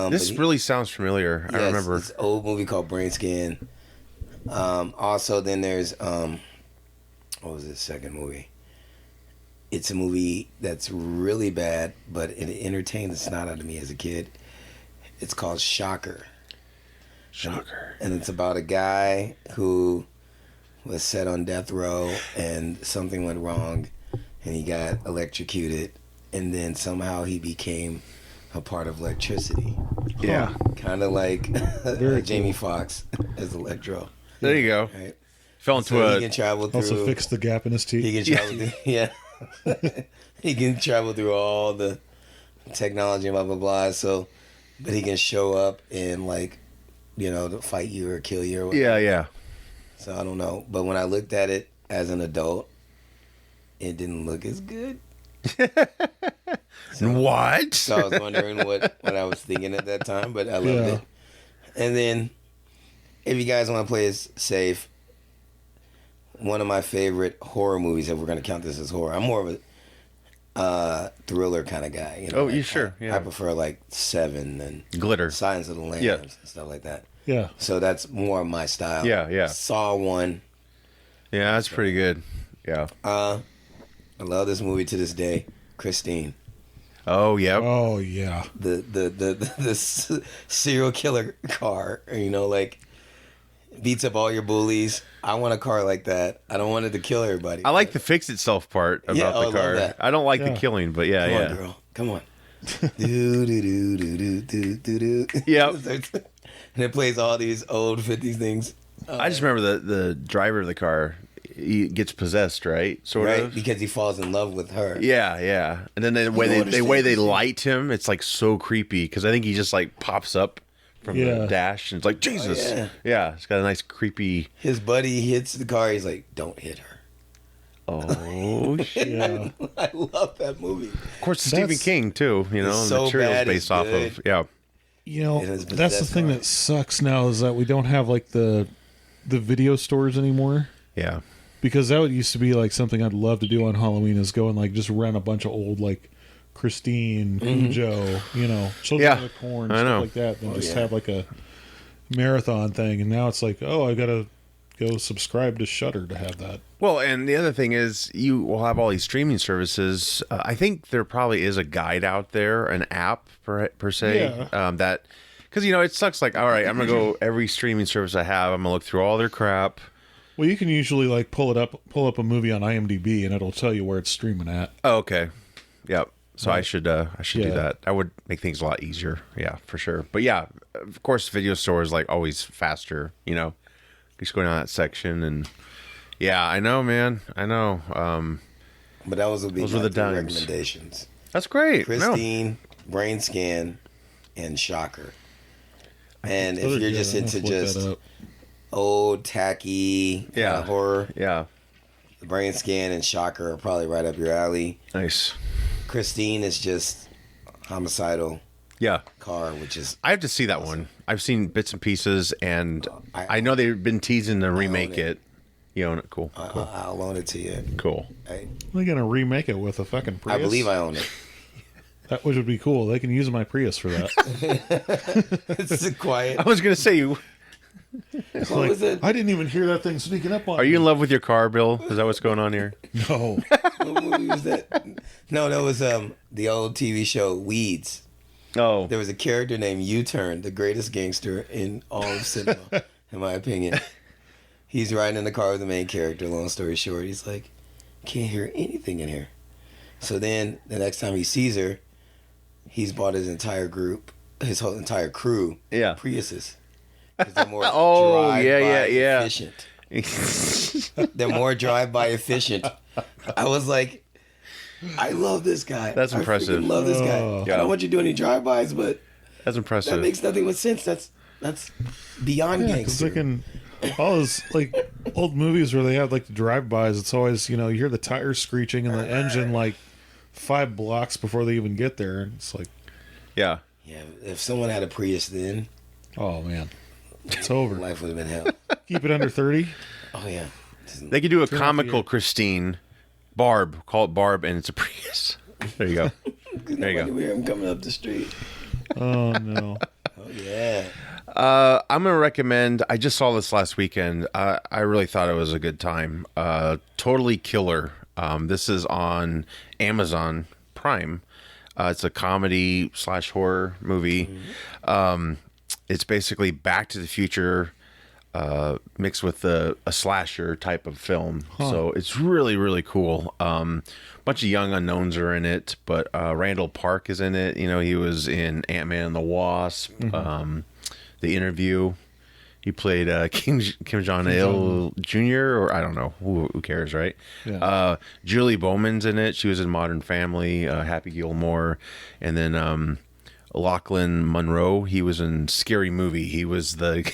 This really sounds familiar. I remember. It's an old movie called Brain Scan. Also, then there's what was the second movie? It's a movie that's really bad, but it entertained the snot out of me as a kid. It's called Shocker. And it's about a guy who was set on death row and something went wrong and he got electrocuted and then somehow he became a part of electricity. Yeah. Kind of like Jamie Foxx as Electro. There you go. Right? Fell into So he can travel through. Also fix the gap in his teeth. He can travel through, yeah. He can travel through all the technology and blah blah blah. So, but he can show up and to fight you or kill you or whatever. Yeah. So I don't know. But when I looked at it as an adult, it didn't look as good. What? So I was wondering what I was thinking at that time, but I loved it. And then, if you guys want to play it safe, one of my favorite horror movies, if we're going to count this as horror, I'm more of a thriller kind of guy. Oh, you sure? Yeah. I prefer like Seven and Glitter. Silence of the Lambs and stuff like that. Yeah. So that's more of my style. Yeah. Saw one. Yeah, that's pretty good. Yeah. I love this movie to this day. Christine. Oh, yeah. Oh yeah. The serial killer car, beats up all your bullies. I want a car like that. I don't want it to kill everybody. I like the fix itself part about I the love car. that. I don't like the killing, but Come on, girl. Come on. do do do do do do do. Yep. And it plays all these old 50s things. I just remember the driver of the car. He gets possessed, right? Sort of. Because he falls in love with her. Yeah. And then the way they light him, it's like so creepy because I think he just like pops up from the dash and it's like Jesus. Yeah. It's got a nice creepy. His buddy hits the car. He's like, "Don't hit her." Oh shit! I love that movie. Of course, it's Stephen King too. so materials bad, based off good. of. Yeah. That's the thing that sucks now is that we don't have like the video stores anymore. Yeah. Because that used to be like something I'd love to do on Halloween is go and like just rent a bunch of old like Christine, Cujo, Children of the Corn, stuff like that, and just have like a marathon thing. And now it's like, oh, I gotta go subscribe to Shudder to have that. Well, and the other thing is you will have all these streaming services. I think there probably is a guide out there, an app per se, that because it sucks. Like, all right, I'm gonna go every streaming service I have. I'm gonna look through all their crap. Well, you can usually like pull up a movie on IMDb, and it'll tell you where it's streaming at. Oh, okay. Yep. So I should do that. That would make things a lot easier. Yeah, for sure. But yeah, of course, video store is like always faster. Just going down that section, and yeah, I know, man. I know. But those were the dimes. Recommendations. That's great. Christine, Brain Scan, and Shocker. And if you're just into just old, tacky horror, the Brain Scan and Shocker are probably right up your alley. Nice. Christine is just homicidal. Yeah. Car, which is... I have to see that one. I've seen bits and pieces, and I know they've been teasing to remake it. You own it? Cool. I'll loan it to you. Cool. They're going to remake it with a fucking Prius? I believe I own it. That would be cool. They can use my Prius for that. It's quiet. I was going to say, what was it? I didn't even hear that thing sneaking up on me. Are you in love with your car, Bill? Is that what's going on here? No. What movie was that? No, that was the old TV show Weeds. Oh. There was a character named U-Turn, the greatest gangster in all of cinema, in my opinion. He's riding in the car with the main character, long story short. He's like, can't hear anything in here. So then, the next time he sees her, he's bought his entire group, his whole entire crew, Priuses. Because they're more drive-by efficient. They're more drive-by efficient. I was like, I love this guy. That's impressive. I love this guy. I don't want you to do any drive-bys, but that's impressive. That makes nothing with sense. That's beyond gangster. All those like old movies where they have like the drive-bys, it's always, you hear the tires screeching and the engine like 5 blocks before they even get there. And it's like, yeah. If someone had a Prius then, oh man, it's over. Life would have been hell. Keep it under 30. Oh yeah. They could do a comical Christine. Barb, call it Barb, and it's a Prius. There you go. There you go. Hear him coming up the street. Oh no. Oh yeah. I'm gonna recommend. I just saw this last weekend. I really thought it was a good time. Totally Killer. This is on Amazon Prime. It's a comedy / horror movie. It's basically Back to the Future. Mixed with a slasher type of film. So it's really, really cool. Bunch of young unknowns are in it, but Randall Park is in it. He was in Ant-Man and the Wasp, The Interview. He played Kim Jong-il Jr., or I don't know. Who cares, right? Yeah. Julie Bowman's in it. She was in Modern Family, Happy Gilmore. And then Lachlan Monroe, he was in Scary Movie. He was the...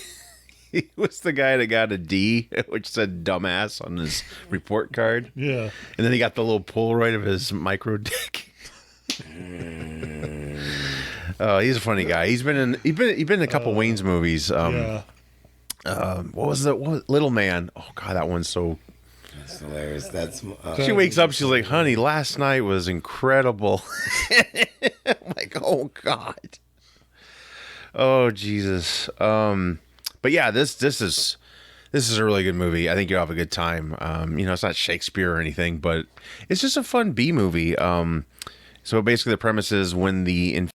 He was the guy that got a D, which said dumbass on his report card. Yeah. And then he got the little Polaroid of his micro dick. Oh, he's a funny guy. He's been in a couple Wayne's movies. What was that? Little Man. Oh God, that one's so. That's hilarious. She wakes up. She's like, "Honey, last night was incredible." I'm like, "Oh God." Oh Jesus. But yeah, this is a really good movie. I think you'll have a good time. It's not Shakespeare or anything, but it's just a fun B movie. So basically, the premise is when the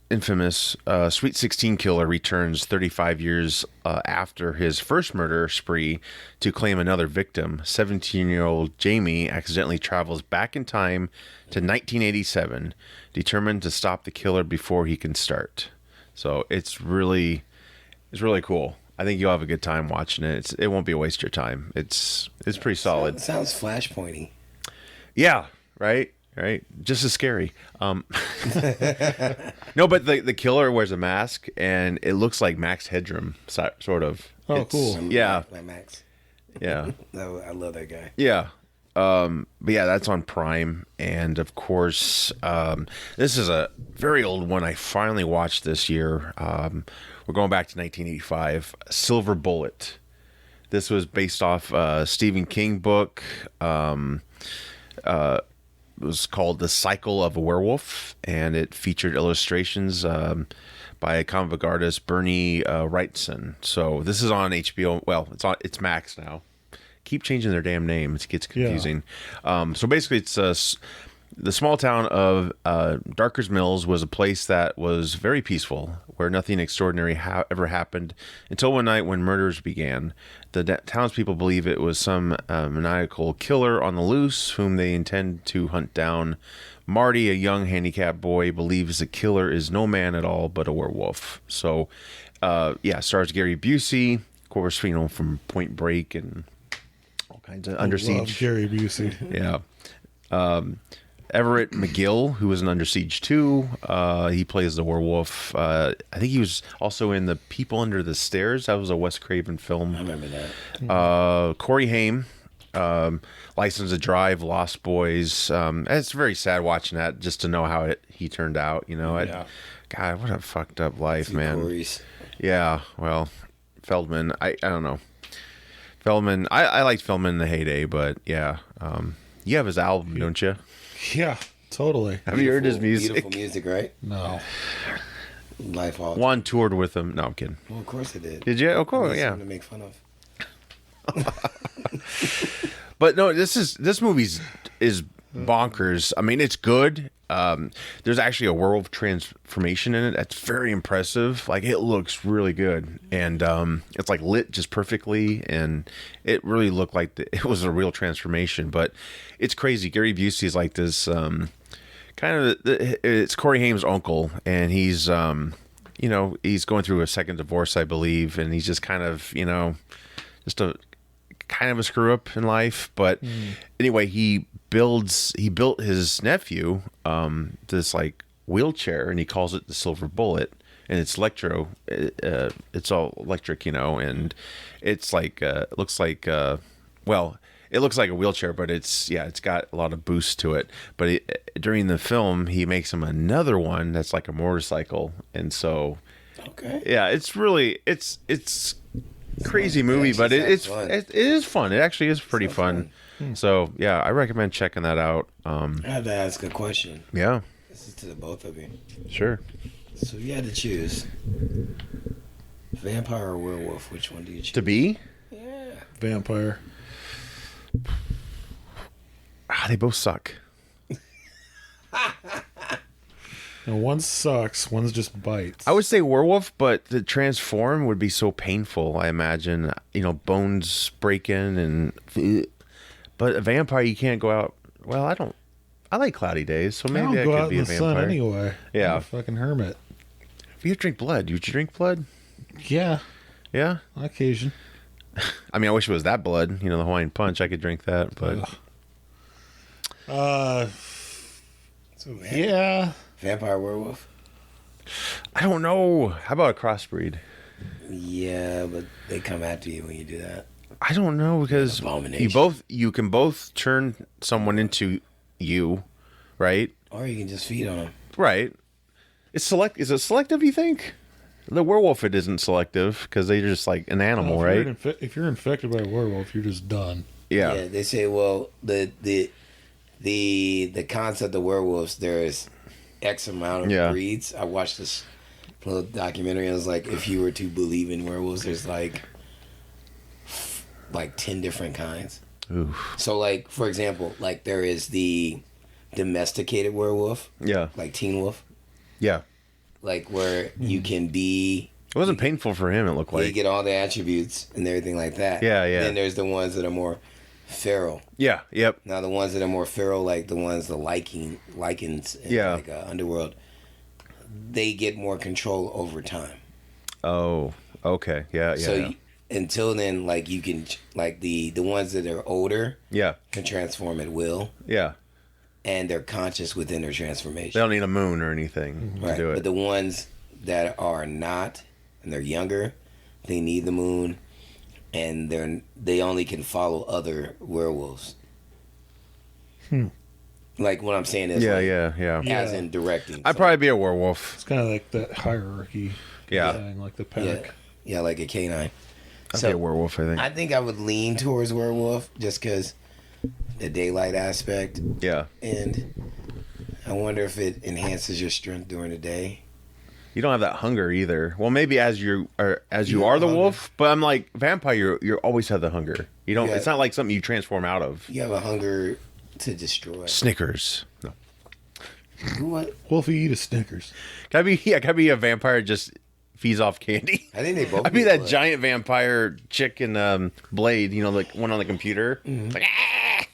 infamous Sweet 16 killer returns 35 years after his first murder spree to claim another victim, 17-year-old Jamie accidentally travels back in time to 1987, determined to stop the killer before he can start. So it's really cool. I think you'll have a good time watching it. It won't be a waste of your time. It's pretty solid. It sounds Flashpointy. Yeah, right. Just as scary. No, but the killer wears a mask, and it looks like Max Headroom, sort of. Oh, cool. Yeah. Like Max. Yeah. I love that guy. Yeah. But yeah, that's on Prime. And of course, this is a very old one I finally watched this year. We're going back to 1985. Silver Bullet. This was based off a Stephen King book. It was called The Cycle of a Werewolf, and it featured illustrations by comic book artist Bernie Wrightson. So this is on HBO. Well, it's Max now. Keep changing their damn name. It gets confusing. Yeah. So basically, it's the small town of Darker's Mills was a place that was very peaceful, where nothing extraordinary ever happened until one night when murders began. The townspeople believe it was some maniacal killer on the loose, whom they intend to hunt down. Marty, a young handicapped boy, believes the killer is no man at all, but a werewolf. So, stars Gary Busey, of course, from Point Break and all kinds of Under Siege. Love Gary Busey. Yeah. Everett McGill, who was in Under Siege 2, he plays the werewolf. I think he was also in The People Under the Stairs. That was a Wes Craven film. I remember that. Corey Haim, License to Drive, Lost Boys. It's very sad watching that, just to know how he turned out. God, what a fucked up life, man. Corey's. Yeah, well, Feldman, I don't know. Feldman, I liked Feldman in the heyday, but yeah. You have his album, don't you? Yeah, totally. Have you heard his music? Beautiful music, right? No. Life all. Juan toured with him. No, I'm kidding. Well, of course I did. Did you? Of course, yeah. To make fun of. But no, this movie is bonkers. I mean, it's good. There's actually a werewolf transformation in it that's very impressive. Like, it looks really good, and it's like lit just perfectly, and it really looked like it was a real transformation. But it's crazy. Gary Busey is like this it's Corey Haim's uncle, and he's he's going through a second divorce, I believe, and he's just kind of just a screw up in life. But anyway, he built his nephew this like wheelchair, and he calls it the Silver Bullet, and it's it's all electric, and it's like it looks like it looks like a wheelchair, but it's got a lot of boost to it. But during the film, he makes him another one that's like a motorcycle, and so it's really it's crazy movie, but it is fun. It actually is pretty fun. So yeah, I recommend checking that out. I have to ask a question. Yeah, this is to the both of you. Sure. So if you had to choose vampire or werewolf, which one do you choose? To be? Yeah. Vampire. They both suck. And one sucks, one's just bites. I would say werewolf, but the transform would be so painful, I imagine. Bones breaking and... But a vampire, you can't go out... Well, I like cloudy days, so maybe I could be a vampire. Sun anyway. Yeah. I'm a fucking hermit. If you drink blood, would you drink blood? Yeah. Yeah? On occasion. I mean, I wish it was that blood. The Hawaiian Punch, I could drink that, but... Yeah. Vampire, werewolf? I don't know. How about a crossbreed? Yeah, but they come after you when you do that. I don't know, because you can both turn someone into you, right? Or you can just feed on them. Right. Is it selective, you think? The werewolf, it isn't selective, because they're just like an animal, right? If you're infected by a werewolf, you're just done. Yeah. Yeah, they say, well, the concept of werewolves, there's X amount of breeds. I watched this little documentary, and it was like, if you were to believe in werewolves, there's like 10 different kinds. Oof. So, like, for example, like there is the domesticated werewolf. Yeah. Like Teen Wolf. Yeah. Like where you can be... It wasn't painful for him, it looked like. You get all the attributes and everything like that. Yeah, yeah. Then there's the ones that are more feral. Yeah, yep. Now the ones that are more feral, like the lichens in like Underworld, they get more control over time. Oh, okay. Yeah, yeah. So until then, like you can, like the ones that are older, can transform at will. Yeah. And they're conscious within their transformation. They don't need a moon or anything to do it. But the ones that are not, and they're younger, they need the moon, and they only can follow other werewolves. Like what I'm saying is, as in directing. I'd probably be a werewolf. It's kind of like that hierarchy. Yeah, thing, like the pack. Yeah, like a canine. I'd be a werewolf, I think. I think I would lean towards werewolf just because the daylight aspect. Yeah. And I wonder if it enhances your strength during the day. You don't have that hunger either. Well, maybe as you are the hunger. wolf, but I'm like vampire. You always have the hunger. You don't. Yeah. It's not like something you transform out of. You have a hunger to destroy. Snickers. No. What? Wolfie, eat a Snickers. Can I be a vampire just feeds off candy? I think they both. I'd be that giant vampire chick in Blade. You know, like one on the computer. Mm-hmm. Like, ah!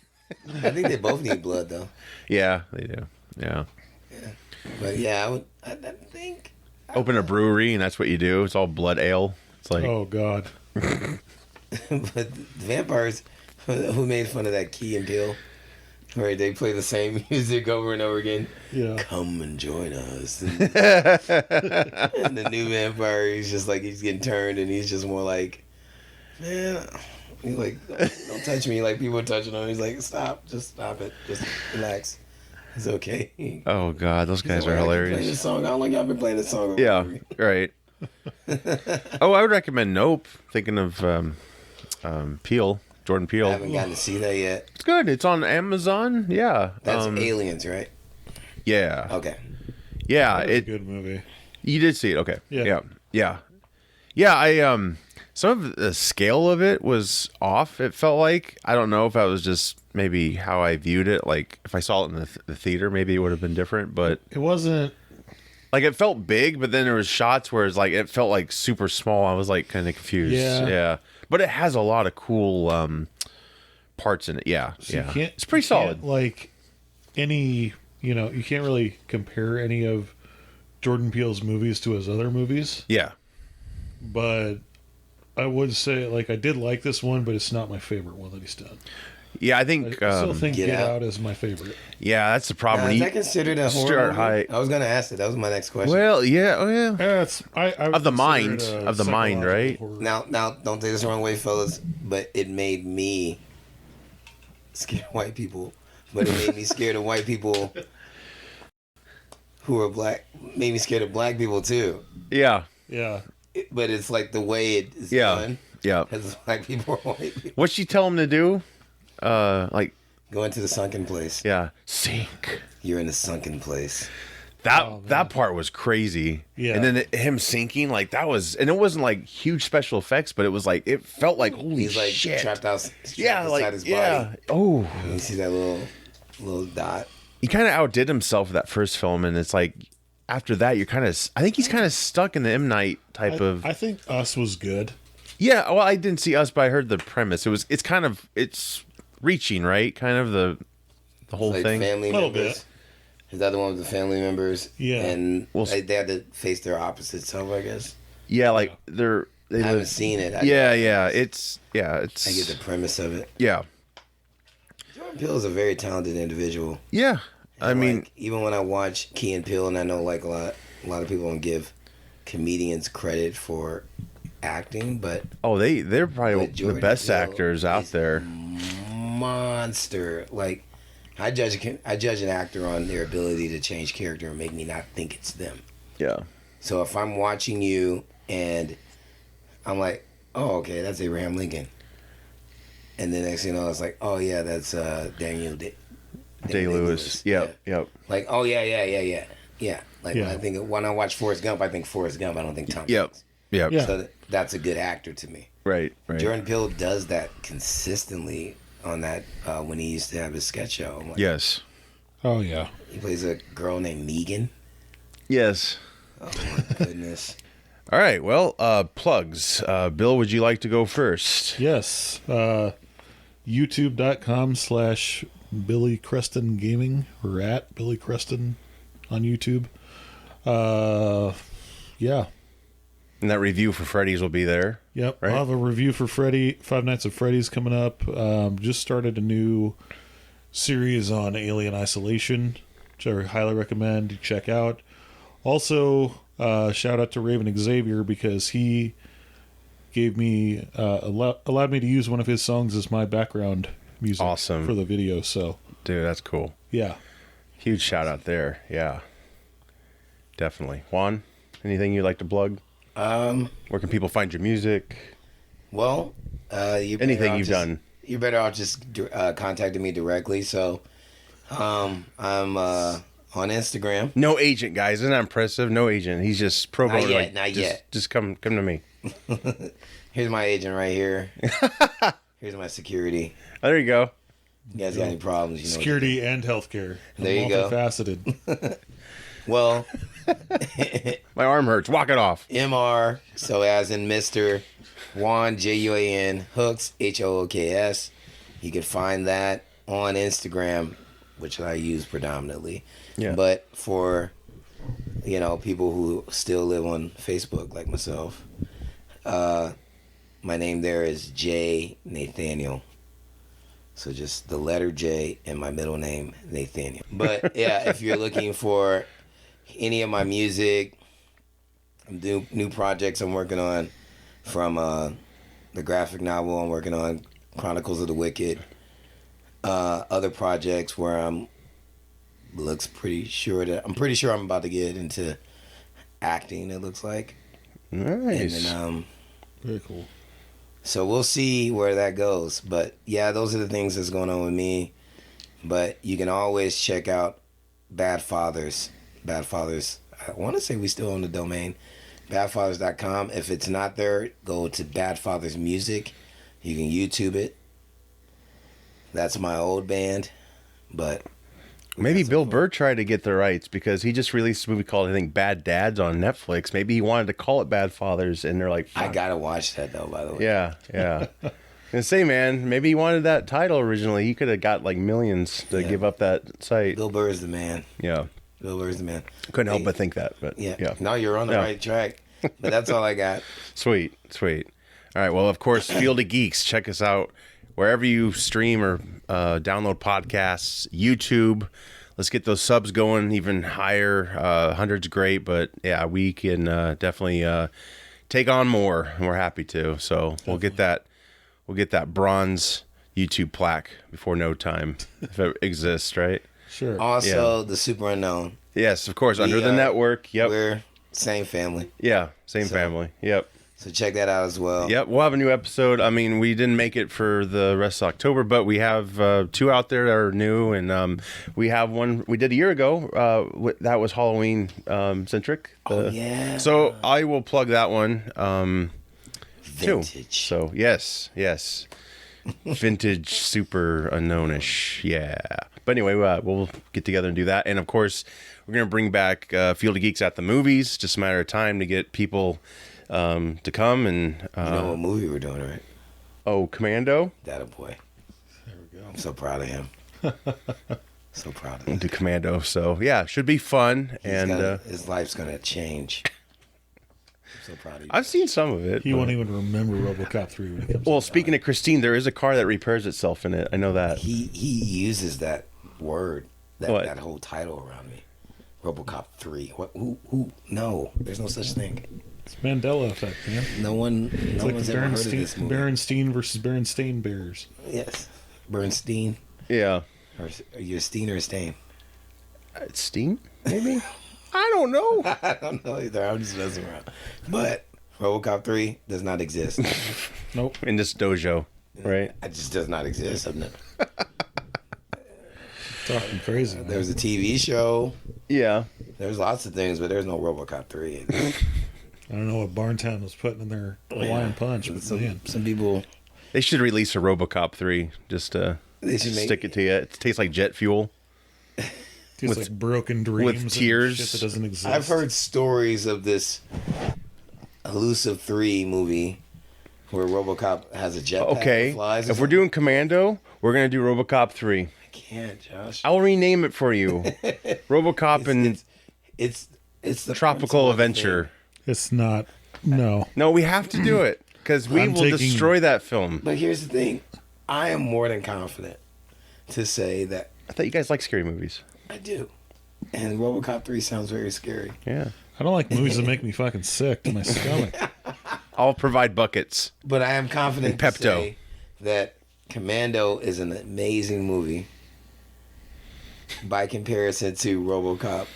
I think they both need blood though. Yeah, they do. Yeah. But yeah, I think. Open a brewery and that's what you do. It's all blood ale. It's like, Oh God. But vampires who made fun of that Key and Peele, where they play the same music over and over again. Yeah. Come and join us. And, and the new vampire, he's just like, he's getting turned and he's just more like, man, he's like, don't touch me like people are touching him. He's like, stop, just stop it. Just relax. It's okay. oh God, those guys are Playing hilarious. this song. How long y'all been playing this song? Yeah, right. Oh, I would recommend Nope. Thinking of Peele, Jordan I Peele. haven't gotten to see that yet. It's good. It's on Amazon. Yeah. That's Aliens, right? Yeah. Okay. Yeah. That was a It. good movie. You did see it. Okay. Yeah. Yeah. Yeah. Yeah. Some of the scale of it was off. It felt like, I don't know if that was just maybe how I viewed it. Like if I saw it in the theater, maybe it would have been different. But It wasn't. like it felt big, but then there was shots where it's like it felt like super small. I was like kind of confused. Yeah. Yeah. But it has a lot of cool parts in it. Yeah. So you yeah. can't, It's pretty you can't, solid. like any, you can't really compare any of Jordan Peele's movies to his other movies. Yeah. But I would say, like, I did like this one, but it's not my favorite one that he's done. Yeah, I think. I still think Get Get Out. Out is my favorite. Yeah, that's the problem. Now, When is you that considered a horror start movie? high. I was going to ask it. That was my next question. Well, yeah. Oh, yeah. Yeah, it's I would Of the consider mind. it a Of the mind, right? psychological horror. Now, don't take this the wrong way, fellas, but it made me scared of white people. But it made me scared of white people who are black. Made me scared of black people, too. Yeah. Yeah. But it's like the way it is Yeah. done. Yeah. Because black people are white people. What'd she tell him to do? Like, Go into the sunken place. yeah. Sink. You're in the sunken place. That part was crazy. Yeah. And then him sinking, like that was, and it wasn't like huge special effects, but it was like it felt like holy He's like shit. trapped Yeah, inside like his yeah. body. Oh, And you see that little dot. he kind of outdid himself that first film, and it's like after that, you're kind of. I think he's kind of stuck in the M. Night type of. I think Us was good. Yeah, well, I didn't see Us, but I heard the premise. It's reaching, right? Kind of the whole Like thing. family Little members. bit. Is that the one with the family members? Yeah. And Well, they had to face their opposite self, I guess. Yeah, like they I haven't live. seen it. It's I get the premise of it. yeah, Jordan Peele is a very talented individual. yeah. I And, mean, like, even when I watch Key and Peele, and I know like a lot of people don't give comedians credit for acting, but they're probably But the Jordan best Peele actors out is there. monster. Like I judge an actor on their ability to change character and make me not think it's them. Yeah, So if I'm watching you and I'm like, oh, okay, that's Abraham Lincoln. And then next thing you know, it's like, oh, yeah, that's Daniel Day-Lewis. Yep. Like, oh, yeah. Like, Yeah. when I watch Forrest Gump, I think Forrest Gump. I don't think Tom Yep. Hanks. Yep. Yeah. So that's a good actor to me. Right. Jordan Peele does that consistently on that when he used to have his sketch show. I'm like, Yes. Oh yeah. He plays a girl named Megan. Yes. Oh, my goodness. All right. Well, plugs. Bill, would you like to go first? Yes. YouTube.com/Billy Creston Gaming, or at Billy Creston on YouTube. Yeah. And that review for Freddy's will be there. Yep. Right. I'll have a review for Freddy, Five Nights at Freddy's coming up. Just started a new series on Alien Isolation, which I highly recommend you check out. Also, shout out to Raven Xavier because he gave me allowed me to use one of his songs as my background music Awesome. for the video. So Dude, that's cool. yeah. Huge shout out there. Yeah. Definitely. Juan, anything you'd like to plug? Where can people find your music? Well, Anything you've done. You're better off just contacting me directly. So, I'm on Instagram. No agent, guys. Isn't that impressive? No agent. He's just pro bono. Not yet. Just come to me. Here's my agent right here. Here's my security. Oh, there you go. You guys got any problems? You know Security and healthcare. There you go. Multifaceted. Well, my arm hurts. Walk it off. MR. So as in Mr. Juan, Juan, Hooks, Hooks. You can find that on Instagram, which I use predominantly. Yeah. But for, people who still live on Facebook like myself, my name there is J. Nathaniel. So just the letter J and my middle name, Nathaniel. But yeah, if you're looking for any of my music, new projects I'm working on, from the graphic novel I'm working on, Chronicles of the Wicked, other projects where I'm pretty sure I'm about to get into acting, it looks like. Nice. And then, Very cool. so we'll see where that goes. But yeah, those are the things that's going on with me. But you can always check out Bad Fathers. Bad Fathers. I want to say we still own the domain. Badfathers.com. If it's not there, go to Bad Fathers Music. You can YouTube it. That's my old band. But maybe Bill Burr tried to get the rights because he just released a movie called, I think, Bad Dads on Netflix. Maybe he wanted to call it Bad Fathers, and they're like, fuck. I gotta watch that though, by the way. Yeah. And say, man, maybe he wanted that title originally. He could have got like millions to give up that site. Bill Burr is the man. Yeah. Bill Burr is the man. Couldn't help but think that. But yeah. No, you're on the right track. But that's all I got. Sweet. All right. Well, of course, Field of Geeks. Check us out wherever you stream or download podcasts. YouTube. Let's get those subs going even higher. 100's great, but yeah, we can definitely take on more, and we're happy to. So we'll get that bronze YouTube plaque before no time, if it exists, right? Sure. Also, the Super Unknown. Yes, of course, under the network. Yep. We're same family. Yeah, same family. Yep. So check that out as well. Yep, we'll have a new episode. I mean, we didn't make it for the rest of October, but we have 2 out there that are new, and we have one we did a year ago. That was Halloween centric. Yeah. So I will plug that one. Vintage. Too. So yes. Vintage, super unknownish. Yeah. But anyway, we'll get together and do that. And of course, we're going to bring back Field of Geeks at the movies. Just a matter of time to get people to come. And you know what movie we're doing, right? Oh, Commando. That a boy. There we go. I'm so proud of him. So proud of him. Do Commando. So yeah, should be fun. His life's going to change. I'm so proud of you. I've seen some of it. He won't even remember RoboCop 3 when it comes Well, speaking of Christine, there is a car that repairs itself in it. I know that. He uses that word, What? that whole title around me. RoboCop 3. What? Who? No, there's no such thing. It's Mandela effect, man. No one's ever heard of this movie. Berenstein versus Berenstain Bears. Yes, Bernstein. Yeah. Or are you a Steen or a Stain? It's Steen, maybe? I don't know. I don't know either. I'm just messing around. But RoboCop 3 does not exist. Nope. In this dojo, right? It just does not exist. Talking crazy. Man. There's a TV show. Yeah. There's lots of things, but there's no RoboCop 3. I don't know what Barntown was putting in their Hawaiian Punch, but man. Some people... They should release a RoboCop 3 just to stick it to you. It tastes like jet fuel. Tastes like broken dreams with tears. and shit that doesn't exist. I've heard stories of this Elusive 3 movie where RoboCop has a jetpack Okay. that flies. If we're doing Commando, we're going to do RoboCop 3. I can't, Josh. I'll rename it for you. RoboCop and It's the Tropical Adventure. It's not. No. No, we have to do it because we I'm will taking- destroy that film. But here's the thing. I am more than confident to say that I thought you guys like scary movies. I do. And RoboCop 3 sounds very scary. Yeah. I don't like movies that make me fucking sick to my stomach. I'll provide buckets. But I am confident And to Pepto. say that Commando is an amazing movie by comparison to RoboCop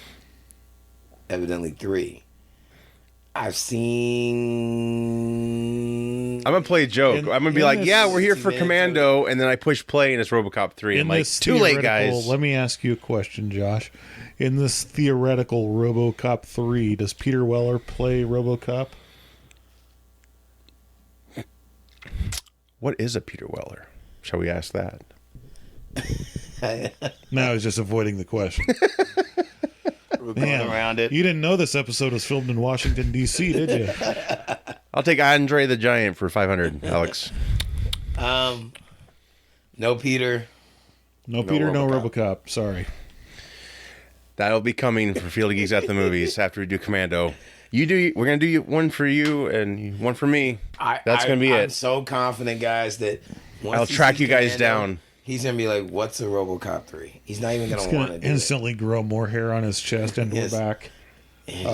evidently 3. I've seen. I'm gonna play a joke. In- I'm gonna be in like, this- "Yeah, we're here for 60 Commando," and then I push play and it's RoboCop 3. I'm like, "Too late, guys." Let me ask you a question, Josh. In this theoretical RoboCop 3, does Peter Weller play RoboCop? What is a Peter Weller? Shall we ask that? No, I was just avoiding the question. We're going Man, around it. You didn't know this episode was filmed in Washington, D.C., did you? I'll take Andre the Giant for 500, Alex. No Peter. No Peter, no RoboCop. RoboCop. Sorry. That'll be coming for Field of Geeks at the movies after we do Commando. We're gonna do one for you and one for me. That's gonna be I'm it. so confident, guys, that once I'll he track sees you guys Commando, down. He's gonna be like, "What's a RoboCop 3?" He's not even It's gonna want going to to do instantly grow more hair on his chest and Yes. back. it.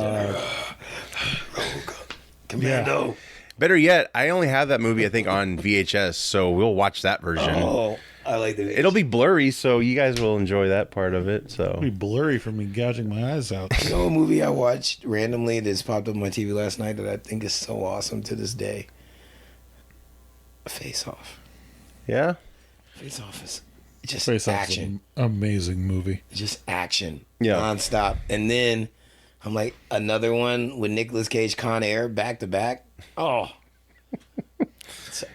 RoboCop. Commando. Better yet, I only have that movie I think on VHS, so we'll watch that version. Oh, I like the. It'll be blurry, so you guys will enjoy that part of it. It'll So be blurry from me gouging my eyes out. You know a movie I watched randomly that just popped up on my TV last night that I think is so awesome to this day? Face Off. yeah, Face Off is just Face Off's action. an amazing movie. Just action. Yeah. Nonstop. And then I'm like, another one with Nicolas Cage, Con Air, back to back. Oh.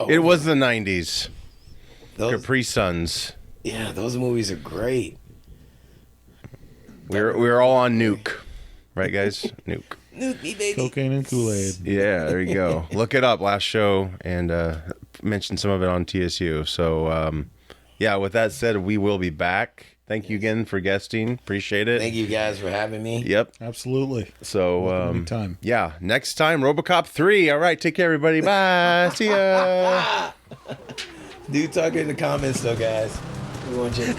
it was the '90s. those, Capri Suns. yeah, those movies are great. We're all on Nuke, right, guys? Nuke. Nuke me, baby. Cocaine and Kool-Aid. Yeah, there you go. Look it up. Last show and mentioned some of it on TSU. So, yeah. With that said, we will be back. Thank you again for guesting. Appreciate it. Thank you guys for having me. Yep. Absolutely. So, Welcome anytime. yeah. Next time, RoboCop 3. All right. Take care, everybody. Bye. See ya. Do talk in the comments though, guys. We want you.